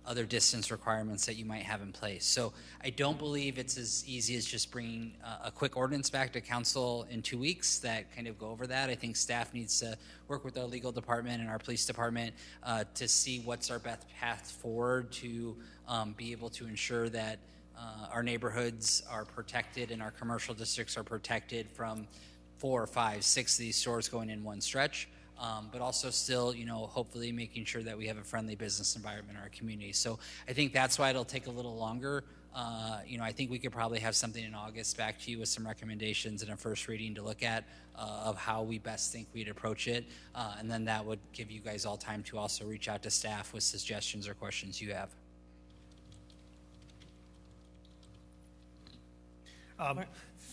other distance requirements that you might have in place. So I don't believe it's as easy as just bringing a quick ordinance back to council in 2 weeks that kind of go over that. I think staff needs to work with our legal department and our police department to see what's our best path forward to be able to ensure that our neighborhoods are protected and our commercial districts are protected from 4 or 5, 6 of these stores going in one stretch. But also still, hopefully making sure that we have a friendly business environment in our community. So I think that's why it'll take a little longer. I think we could probably have something in August back to you with some recommendations and a first reading to look at of how we best think we'd approach it. And then that would give you guys all time to also reach out to staff with suggestions or questions you have.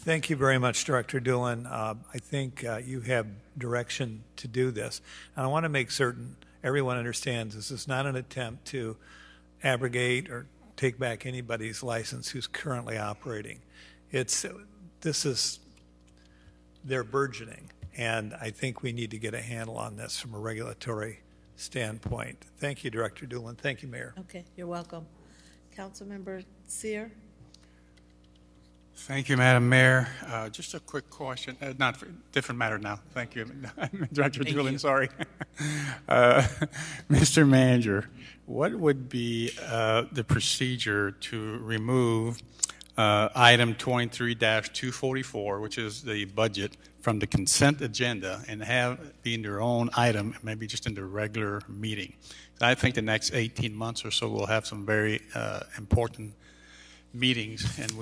Thank you very much, Director Doolin. I think you have direction to do this. And I want to make certain everyone understands this is not an attempt to abrogate or take back anybody's license who's currently operating. They're burgeoning, and I think we need to get a handle on this from a regulatory standpoint. Thank you, Director Doolin. Thank you, Mayor. Okay, you're welcome. Councilmember Sear? Thank you, Madam Mayor. Just a quick question, not different matter now. Thank you, Director Doolin. Sorry, Mr. Manager. What would be the procedure to remove item 23-244, which is the budget, from the consent agenda and have it being their own item, maybe just in the regular meeting? I think the next 18 months or so we'll have some very important meetings, and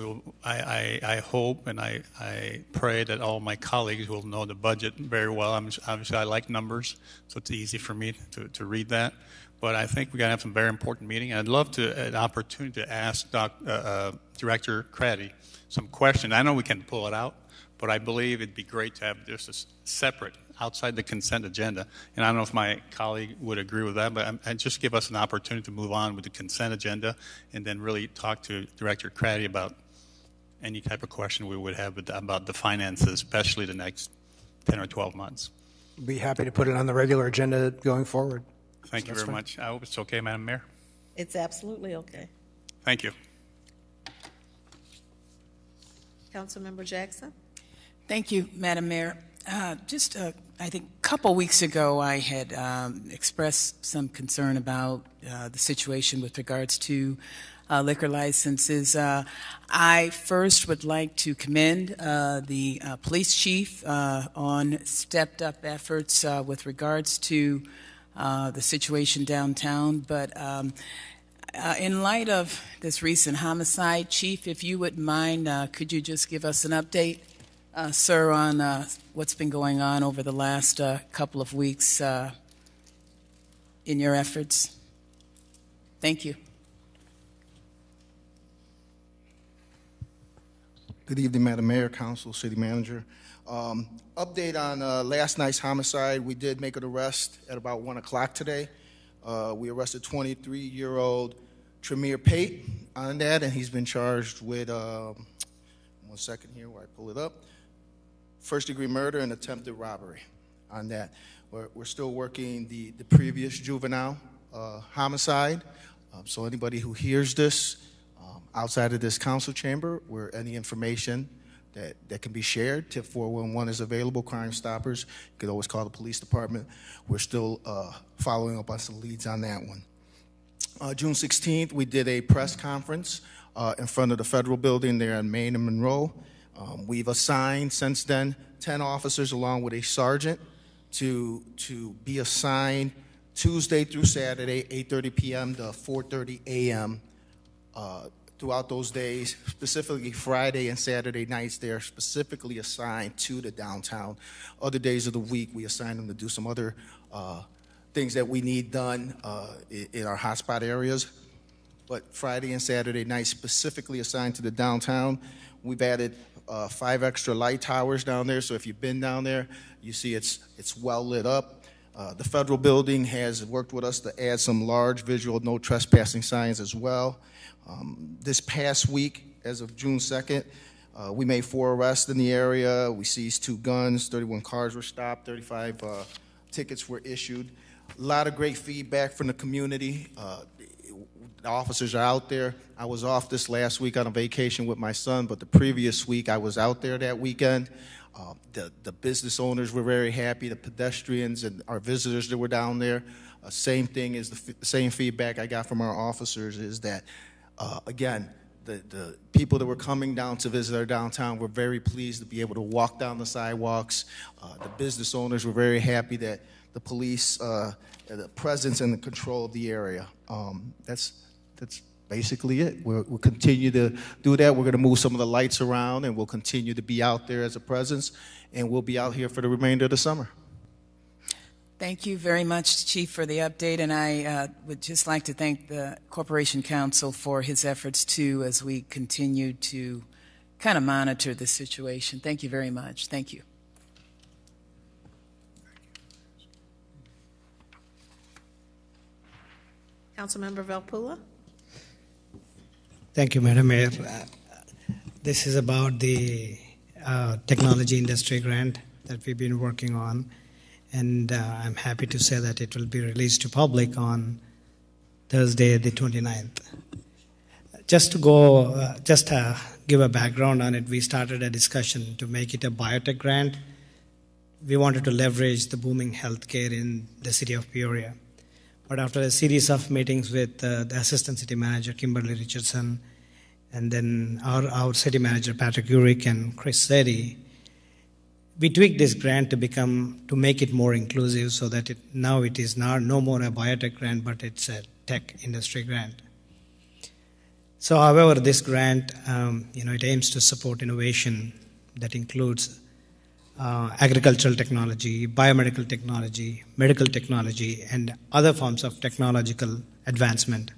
I hope and I pray that all my colleagues will know the budget very well. Obviously, I like numbers, so it's easy for me to read that. But I think we're going to have some very important meeting. I'd love an opportunity to ask Director Craddy some questions. I know we can pull it out, but I believe it'd be great to have just a separate outside the consent agenda. And I don't know if my colleague would agree with that, but just give us an opportunity to move on with the consent agenda and then really talk to Director Craddy about any type of question we would have about the finances, especially the next 10 or 12 months. Be happy to put it on the regular agenda going forward. Thank you very much. I hope it's okay, Madam Mayor. It's absolutely okay. Thank you. Councilmember Jackson? Thank you, Madam Mayor. I think a couple weeks ago I had expressed some concern about the situation with regards to liquor licenses. I first would like to commend the police chief on stepped up efforts with regards to the situation downtown. But in light of this recent homicide, Chief, if you wouldn't mind, could you just give us an update, sir, on what's been going on over the last couple of weeks in your efforts? Thank you. Good evening, Madam Mayor, Council, City Manager. Update on last night's homicide. We did make an arrest at about 1 o'clock today. We arrested 23-year-old Tremere Pate on that, and he's been charged with, 1 second here where I pull it up, first-degree murder and attempted robbery on that. We're still working the previous juvenile homicide. So anybody who hears this outside of this council chamber, where any information that can be shared, tip 411 is available, Crime Stoppers. You could always call the police department. We're still following up on some leads on that one. June 16th, we did a press conference in front of the federal building there on Main and Monroe. We've assigned since then 10 officers along with a sergeant to be assigned Tuesday through Saturday, 8:30 p.m. to 4:30 a.m. Throughout those days, specifically Friday and Saturday nights, they are specifically assigned to the downtown. Other days of the week, we assign them to do some other things that we need done in our hotspot areas. But Friday and Saturday nights specifically assigned to the downtown. We've added 5 extra light towers down there, so if you've been down there, you see it's well lit up. The federal building has worked with us to add some large visual no trespassing signs as well. This past week, as of June 2nd, we made 4 arrests in the area. We seized 2 guns, 31 cars were stopped, 35 tickets were issued. A lot of great feedback from the community. The officers are out there. I was off this last week on a vacation with my son, but the previous week I was out there that weekend. The business owners were very happy, the pedestrians and our visitors that were down there. Same thing is the same feedback I got from our officers is that, again, the people that were coming down to visit our downtown were very pleased to be able to walk down the sidewalks. The business owners were very happy that the police, the presence and the control of the area. That's basically it. We'll continue to do that. We're going to move some of the lights around, and we'll continue to be out there as a presence, and we'll be out here for the remainder of the summer. Thank you very much, Chief, for the update, and I would just like to thank the Corporation Counsel for his efforts, too, as we continue to kind of monitor the situation. Thank you very much. Thank you. Councilmember Velpula? Thank you, Madam Mayor. This is about the technology industry grant that we've been working on, and I'm happy to say that it will be released to public on Thursday, the 29th. Just to give a background on it, we started a discussion to make it a biotech grant. We wanted to leverage the booming healthcare in the city of Peoria. But after a series of meetings with the Assistant City Manager, Kimberly Richardson, and then our City Manager, Patrick Urick, and Chris Seddy, we tweaked this grant to make it more inclusive so that now it is no more a biotech grant, but it's a tech industry grant. So, however, this grant, it aims to support innovation that includes agricultural technology, biomedical technology, medical technology, and other forms of technological advancement.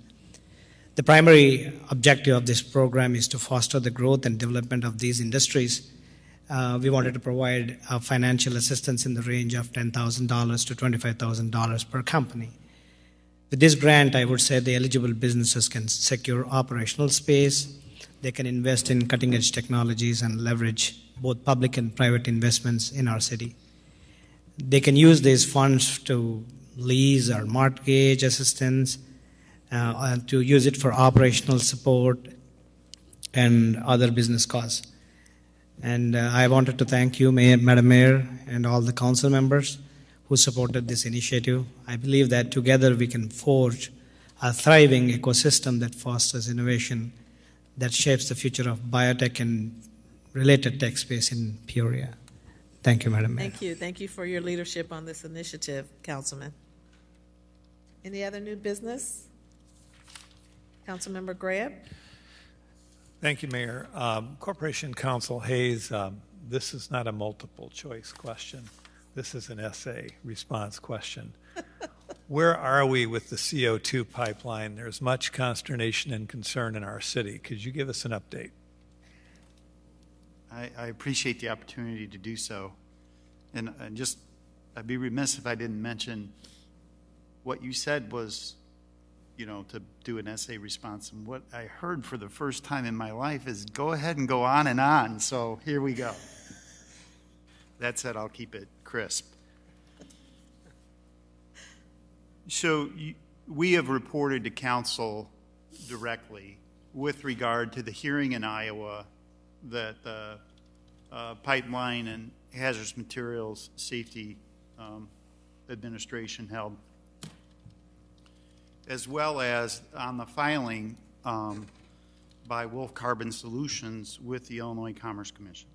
The primary objective of this program is to foster the growth and development of these industries. We wanted to provide financial assistance in the range of $10,000 to $25,000 per company. With this grant, I would say the eligible businesses can secure operational space, they can invest in cutting-edge technologies and leverage both public and private investments in our city. They can use these funds to lease or mortgage assistance, to use it for operational support and other business costs. And I wanted to thank you, Madam Mayor, and all the council members who supported this initiative. I believe that together we can forge a thriving ecosystem that fosters innovation that shapes the future of biotech and related tech space in Peoria. Thank you, Madam Mayor. Thank you. Thank you for your leadership on this initiative, Councilman. Any other new business? Councilmember Graham? Thank you, Mayor. Corporation Counsel Hayes, this is not a multiple choice question. This is an essay response question. Where are we with the CO2 pipeline? There's much consternation and concern in our city. Could you give us an update? I appreciate the opportunity to do so. And I'd be remiss if I didn't mention what you said was, to do an essay response. And what I heard for the first time in my life is go ahead and go on and on. So here we go. That said, I'll keep it crisp. So we have reported to council directly with regard to the hearing in Iowa that the Pipeline and Hazardous Materials Safety Administration held, as well as on the filing by Wolf Carbon Solutions with the Illinois Commerce Commission.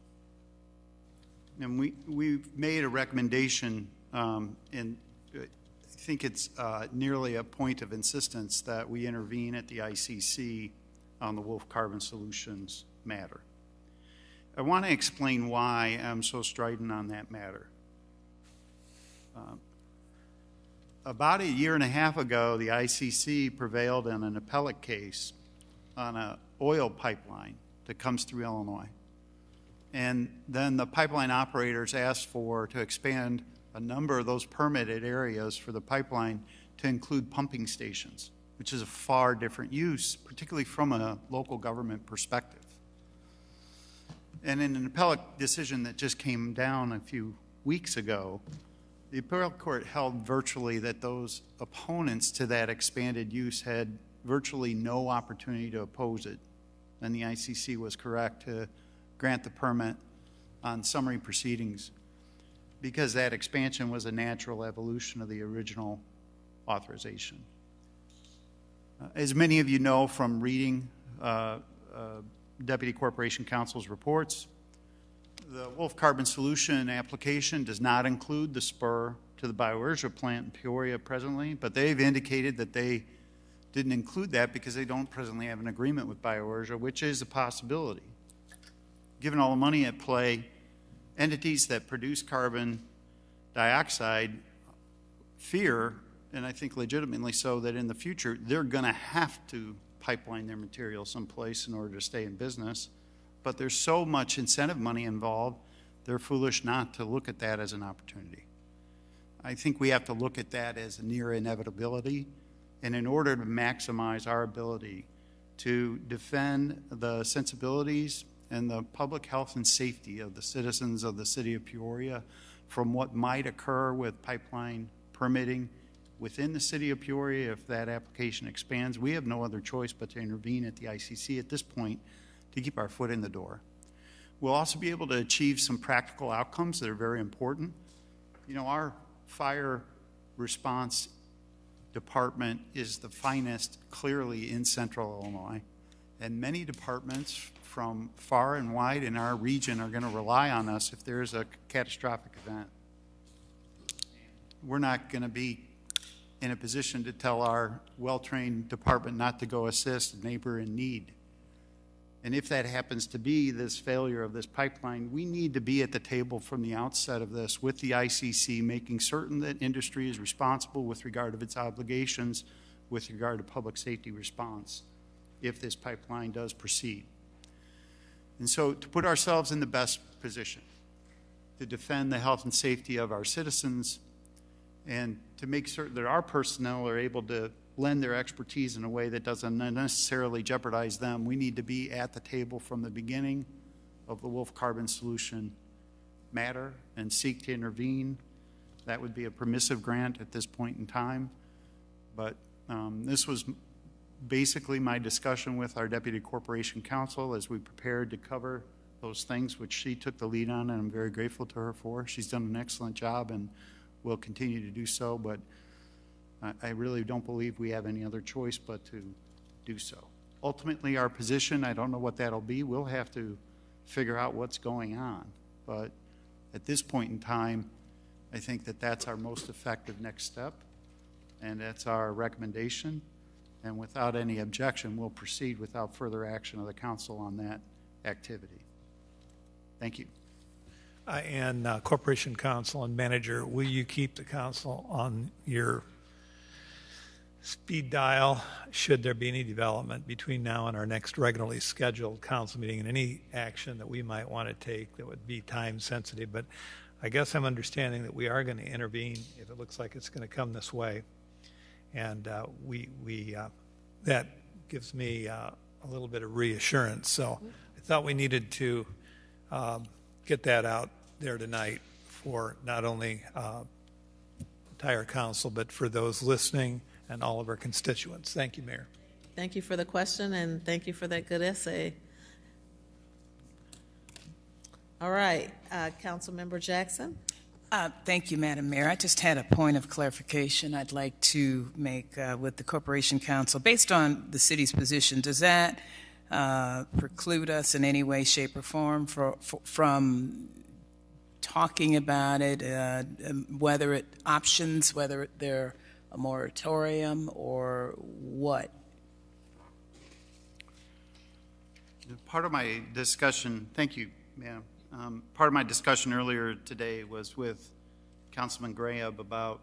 And we've made a recommendation, and I think it's nearly a point of insistence that we intervene at the ICC on the Wolf Carbon Solutions matter. I want to explain why I'm so strident on that matter. About a year and a half ago, the ICC prevailed in an appellate case on an oil pipeline that comes through Illinois. And then the pipeline operators asked to expand a number of those permitted areas for the pipeline to include pumping stations, which is a far different use, particularly from a local government perspective. And in an appellate decision that just came down a few weeks ago, the appellate court held virtually that those opponents to that expanded use had virtually no opportunity to oppose it. And the ICC was correct to grant the permit on summary proceedings because that expansion was a natural evolution of the original authorization. As many of you know from reading Deputy Corporation Counsel's reports, the Wolf Carbon Solution application does not include the spur to the bioenergy plant in Peoria presently, but they've indicated that they didn't include that because they don't presently have an agreement with bioenergy, which is a possibility. Given all the money at play, entities that produce carbon dioxide fear, and I think legitimately so, that in the future they're going to have to pipeline their material someplace in order to stay in business. But there's so much incentive money involved, they're foolish not to look at that as an opportunity. I think we have to look at that as a near inevitability, and in order to maximize our ability to defend the sensibilities and the public health and safety of the citizens of the city of Peoria from what might occur with pipeline permitting within the city of Peoria if that application expands, we have no other choice but to intervene at the ICC at this point to keep our foot in the door. We'll also be able to achieve some practical outcomes that are very important. Our fire response department is the finest, clearly, in central Illinois, and many departments from far and wide in our region are going to rely on us if there's a catastrophic event. We're not going to be in a position to tell our well-trained department not to go assist a neighbor in need. And if that happens to be this failure of this pipeline, we need to be at the table from the outset of this with the ICC, making certain that industry is responsible with regard to its obligations with regard to public safety response if this pipeline does proceed. And so to put ourselves in the best position to defend the health and safety of our citizens and to make certain that our personnel are able to lend their expertise in a way that doesn't necessarily jeopardize them, we need to be at the table from the beginning of the Wolf Carbon Solution matter and seek to intervene. That would be a permissive grant at this point in time. But this was basically my discussion with our Deputy Corporation Counsel as we prepared to cover those things, which she took the lead on, and I'm very grateful to her for. She's done an excellent job and will continue to do so, but I really don't believe we have any other choice but to do so. Ultimately, our position, I don't know what that'll be. We'll have to figure out what's going on. But at this point in time, I think that that's our most effective next step, and that's our recommendation. And without any objection, we'll proceed without further action of the council on that activity. Thank you. And Corporation Counsel and Manager, will you keep the council on your speed dial should there be any development between now and our next regularly scheduled council meeting and any action that we might want to take that would be time sensitive? But I guess I'm understanding that we are going to intervene if it looks like it's going to come this way. and that gives me a little bit of reassurance. So I thought we needed to get that out there tonight for not only entire council, but for those listening and all of our constituents. Thank you, Mayor. Thank you for the question, and thank you for that good essay. All right, Councilmember Jackson. Thank you, Madam Mayor. I just had a point of clarification I'd like to make with the Corporation Council. Based on the city's position, does that preclude us in any way, shape, or form from talking about it, whether it options, whether they're a moratorium or what? Part of my discussion, thank you, ma'am. Part of my discussion earlier today was with Councilman Graham about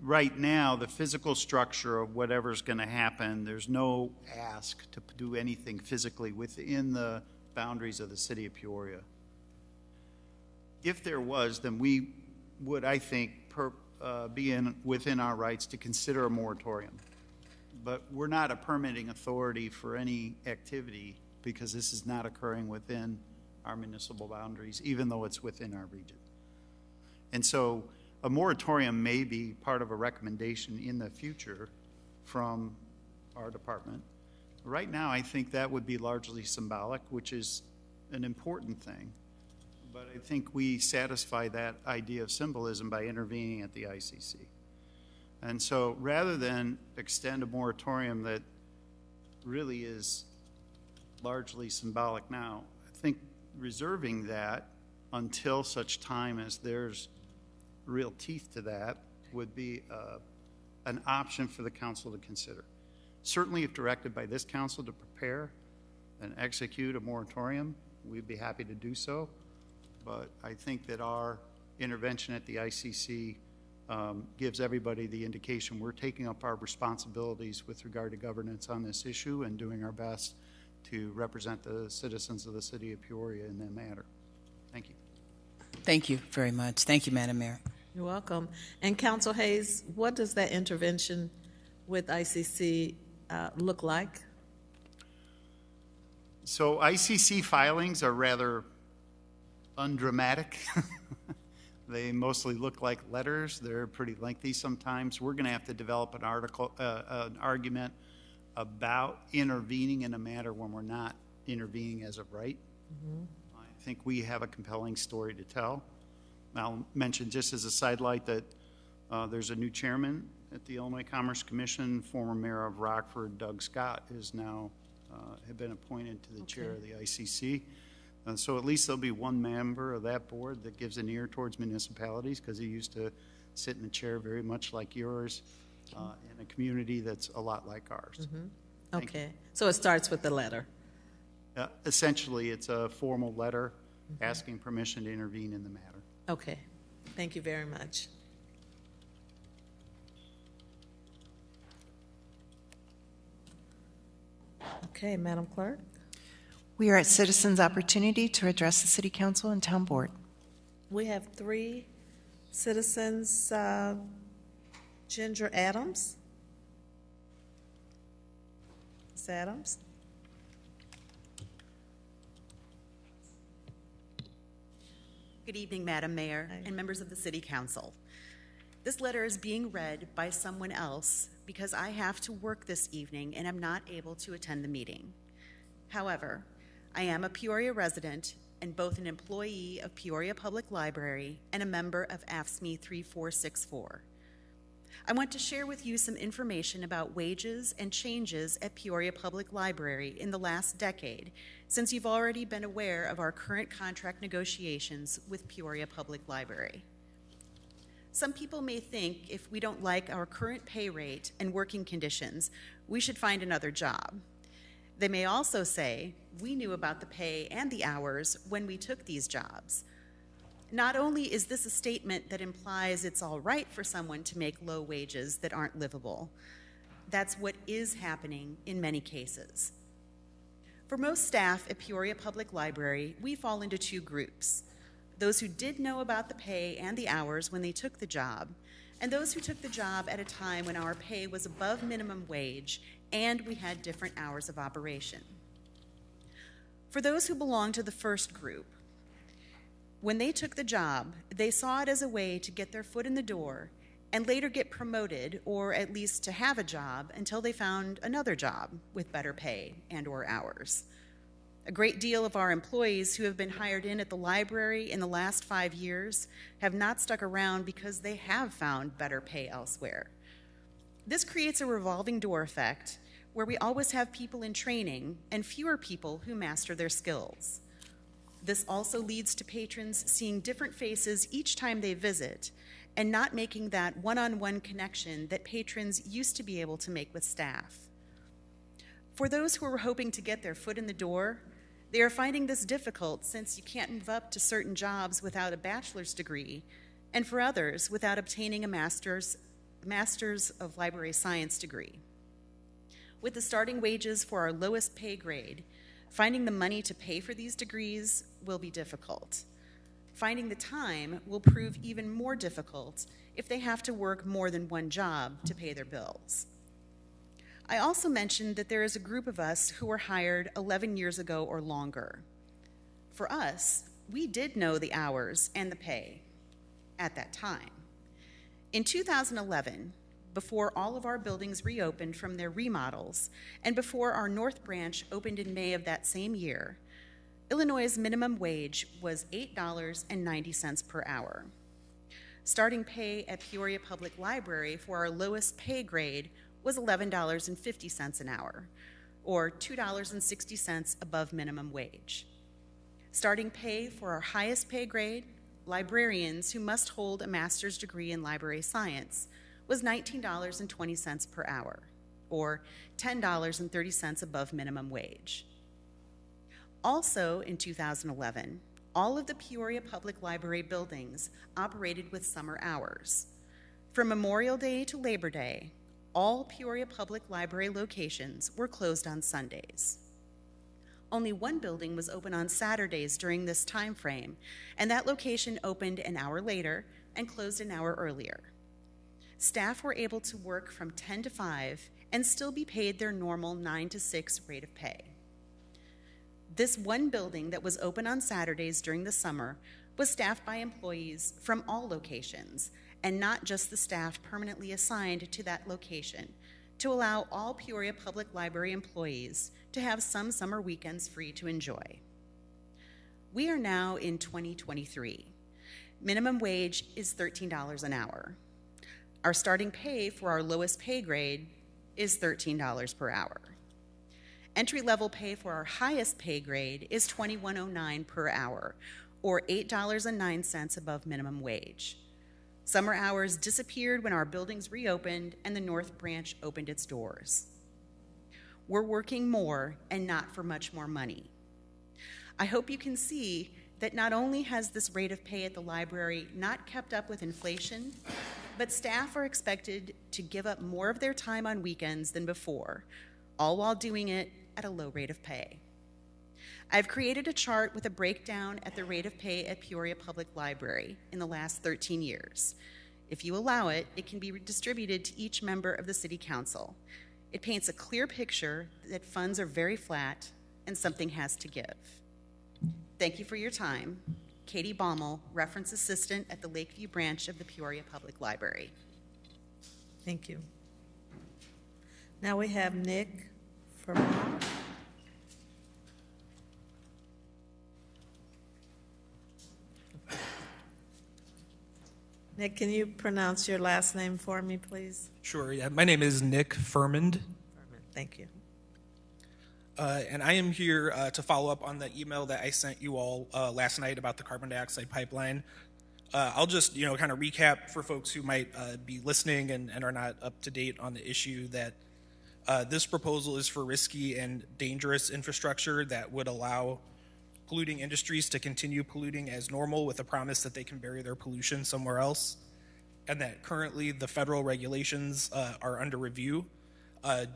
right now the physical structure of whatever's going to happen. There's no ask to do anything physically within the boundaries of the city of Peoria. If there was, then we would, I think, be within our rights to consider a moratorium. But we're not a permitting authority for any activity because this is not occurring within our municipal boundaries, even though it's within our region. And so a moratorium may be part of a recommendation in the future from our department. Right now, I think that would be largely symbolic, which is an important thing. But I think we satisfy that idea of symbolism by intervening at the ICC. And so rather than extend a moratorium that really is largely symbolic now, I think reserving that until such time as there's real teeth to that would be an option for the council to consider. Certainly if directed by this council to prepare and execute a moratorium, we'd be happy to do so. But I think that our intervention at the ICC gives everybody the indication we're taking up our responsibilities with regard to governance on this issue and doing our best to represent the citizens of the city of Peoria in that matter. Thank you. Thank you very much. Thank you, Madam Mayor. You're welcome. And Council Hayes, what does that intervention with ICC look like? So ICC filings are rather undramatic. They mostly look like letters. They're pretty lengthy sometimes. We're going to have to develop an argument about intervening in a matter when we're not intervening as of right. Mm-hmm. I think we have a compelling story to tell. I'll mention just as a sidelight that there's a new chairman at the Illinois Commerce Commission. Former Mayor of Rockford, Doug Scott, is now have been appointed to the chair of the ICC. So at least there'll be one member of that board that gives an ear towards municipalities, because he used to sit in a chair very much like yours in a community that's a lot like ours. Mm-hmm. Okay. So it starts with the letter. Essentially, it's a formal letter asking permission to intervene in the matter. Okay. Thank you very much. Okay, Madam Clerk. We are at citizens' opportunity to address the City Council and Town Board. We have 3 citizens. Ginger Adams. Ms. Adams. Good evening, Madam Mayor and members of the City Council. This letter is being read by someone else because I have to work this evening and am not able to attend the meeting. However, I am a Peoria resident and both an employee of Peoria Public Library and a member of AFSCME 3464. I want to share with you some information about wages and changes at Peoria Public Library in the last decade, since you've already been aware of our current contract negotiations with Peoria Public Library. Some people may think if we don't like our current pay rate and working conditions, we should find another job. They may also say, we knew about the pay and the hours when we took these jobs. Not only is this a statement that implies it's all right for someone to make low wages that aren't livable, that's what is happening in many cases. For most staff at Peoria Public Library, we fall into 2 groups: those who did know about the pay and the hours when they took the job, and those who took the job at a time when our pay was above minimum wage and we had different hours of operation. For those who belong to the first group, when they took the job, they saw it as a way to get their foot in the door and later get promoted, or at least to have a job until they found another job with better pay and/or hours. A great deal of our employees who have been hired in at the library in the last 5 years have not stuck around because they have found better pay elsewhere. This creates a revolving door effect where we always have people in training and fewer people who master their skills. This also leads to patrons seeing different faces each time they visit and not making that one-on-one connection that patrons used to be able to make with staff. For those who are hoping to get their foot in the door, they are finding this difficult since you can't move up to certain jobs without a bachelor's degree, and for others, without obtaining a master's of library science degree. With the starting wages for our lowest pay grade, finding the money to pay for these degrees will be difficult. Finding the time will prove even more difficult if they have to work more than one job to pay their bills. I also mentioned that there is a group of us who were hired 11 years ago or longer. For us, we did know the hours and the pay at that time. In 2011, before all of our buildings reopened from their remodels, and before our North Branch opened in May of that same year, Illinois' minimum wage was $8.90 per hour. Starting pay at Peoria Public Library for our lowest pay grade was $11.50 an hour, or $2.60 above minimum wage. Starting pay for our highest pay grade, librarians who must hold a master's degree in library science, was $19.20 per hour, or $10.30 above minimum wage. Also in 2011, all of the Peoria Public Library buildings operated with summer hours. From Memorial Day to Labor Day, all Peoria Public Library locations were closed on Sundays. Only one building was open on Saturdays during this time frame, and that location opened an hour later and closed an hour earlier. Staff were able to work from 10 to 5 and still be paid their normal 9 to 6 rate of pay. This one building that was open on Saturdays during the summer was staffed by employees from all locations, and not just the staff permanently assigned to that location, to allow all Peoria Public Library employees to have some summer weekends free to enjoy. We are now in 2023. Minimum wage is $13 an hour. Our starting pay for our lowest pay grade is $13 per hour. Entry-level pay for our highest pay grade is $21.09 per hour, or $8.09 above minimum wage. Summer hours disappeared when our buildings reopened and the North Branch opened its doors. We're working more and not for much more money. I hope you can see that not only has this rate of pay at the library not kept up with inflation, but staff are expected to give up more of their time on weekends than before, all while doing it at a low rate of pay. I've created a chart with a breakdown at the rate of pay at Peoria Public Library in the last 13 years. If you allow it, it can be distributed to each member of the City Council. It paints a clear picture that funds are very flat and something has to give. Thank you for your time. Katie Baumel, Reference Assistant at the Lakeview Branch of the Peoria Public Library. Thank you. Now we have Nick Fermont. Nick, can you pronounce your last name for me, please? Sure, yeah. My name is Nick Furmond. Thank you. And I am here to follow up on the email that I sent you all last night about the carbon dioxide pipeline. I'll just, kind of recap for folks who might be listening and are not up to date on the issue that this proposal is for risky and dangerous infrastructure that would allow polluting industries to continue polluting as normal with a promise that they can bury their pollution somewhere else, and that currently the federal regulations are under review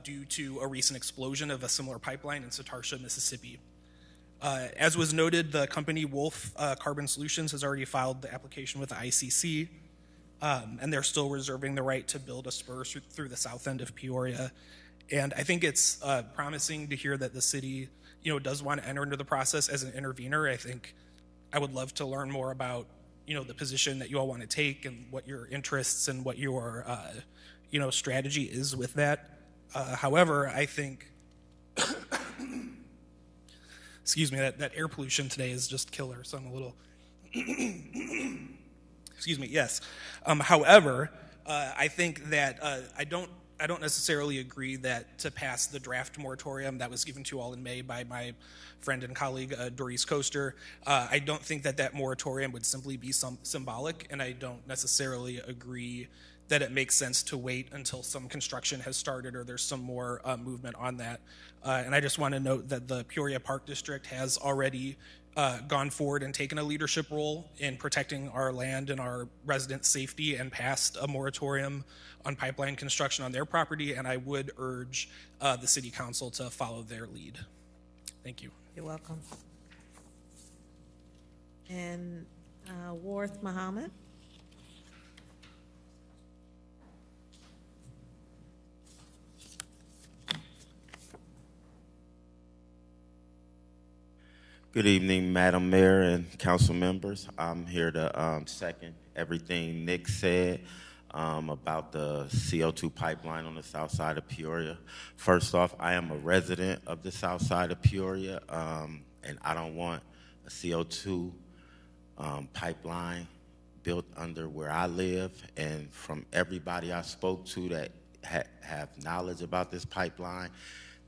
due to a recent explosion of a similar pipeline in Satarsha, Mississippi. As was noted, the company Wolf Carbon Solutions has already filed the application with the ICC. and they're still reserving the right to build a spur through the south end of Peoria. And I think it's promising to hear that the city, does want to enter into the process as an intervener. I think I would love to learn more about, the position that you all want to take and what your interests and what your, strategy is with that. However, I think, excuse me, that air pollution today is just killer, so I'm a little, excuse me, yes. However, I think that I don't necessarily agree that to pass the draft moratorium that was given to you all in May by my friend and colleague, Doris Coaster, I don't think that moratorium would simply be symbolic, and I don't necessarily agree that it makes sense to wait until some construction has started or there's some more movement on that. And I just want to note that the Peoria Park District has already gone forward and taken a leadership role in protecting our land and our residents' safety and passed a moratorium on pipeline construction on their property, and I would urge the City Council to follow their lead. Thank you. You're welcome. And Warth Muhammad. Good evening, Madam Mayor and council members. I'm here to second everything Nick said about the CO2 pipeline on the south side of Peoria. First off, I am a resident of the south side of Peoria, and I don't want a CO2 pipeline built under where I live. And from everybody I spoke to that have knowledge about this pipeline,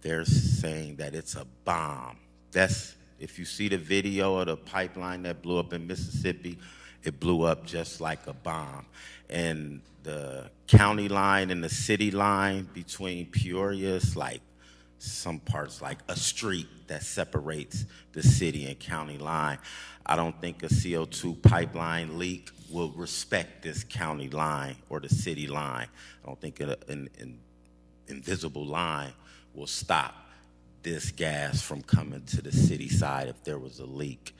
they're saying that it's a bomb. If you see the video of the pipeline that blew up in Mississippi, it blew up just like a bomb. And the county line and the city line between Peoria is like some parts like a street that separates the city and county line. I don't think a CO2 pipeline leak will respect this county line or the city line. I don't think an invisible line will stop this gas from coming to the city side if there was a leak.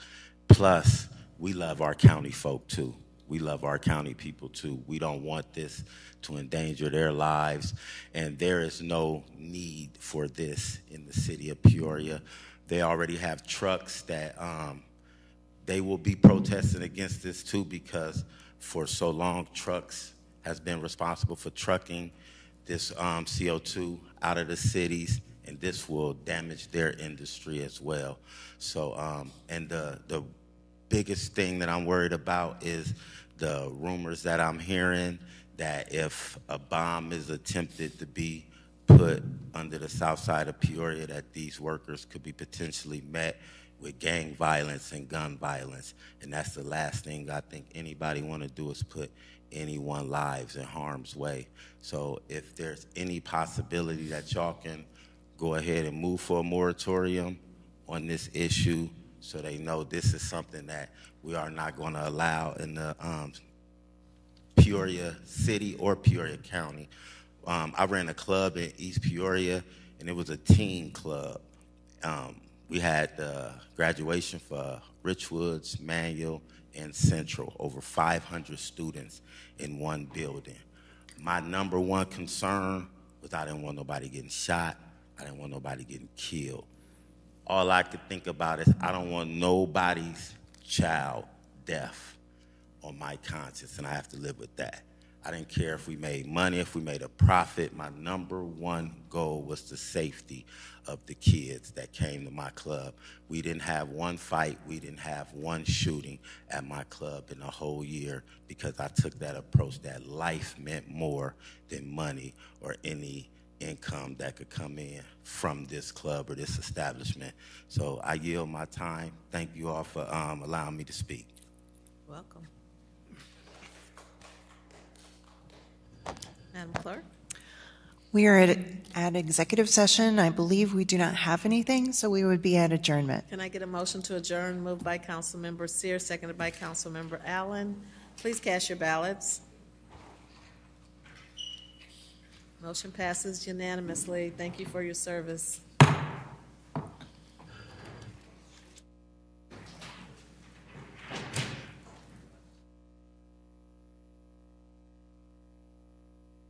Plus, we love our county folk too. We love our county people too. We don't want this to endanger their lives, and there is no need for this in the city of Peoria. They already have trucks that they will be protesting against this too, because for so long trucks has been responsible for trucking this CO2 out of the cities, and this will damage their industry as well. So, and the biggest thing that I'm worried about is the rumors that I'm hearing that if a bomb is attempted to be put under the south side of Peoria, that these workers could be potentially met with gang violence and gun violence. And that's the last thing I think anybody want to do, is put anyone's lives in harm's way. So if there's any possibility that y'all can go ahead and move for a moratorium on this issue, so they know this is something that we are not going to allow in the Peoria City or Peoria County. I ran a club in East Peoria, and it was a teen club. We had the graduation for Richwoods, Manual, and Central, over 500 students in one building. My number one concern was I didn't want nobody getting shot. I didn't want nobody getting killed. All I could think about is I don't want nobody's child death on my conscience, and I have to live with that. I didn't care if we made money, if we made a profit. My number one goal was the safety of the kids that came to my club. We didn't have one fight, we didn't have one shooting at my club in a whole year, because I took that approach that life meant more than money or any income that could come in from this club or this establishment. So I yield my time. Thank you all for allowing me to speak. Welcome. Madam Clerk? We are at executive session. I believe we do not have anything, so we would be at adjournment. Can I get a motion to adjourn, moved by Councilmember Sear, seconded by Councilmember Allen? Please cast your ballots. Motion passes unanimously. Thank you for your service.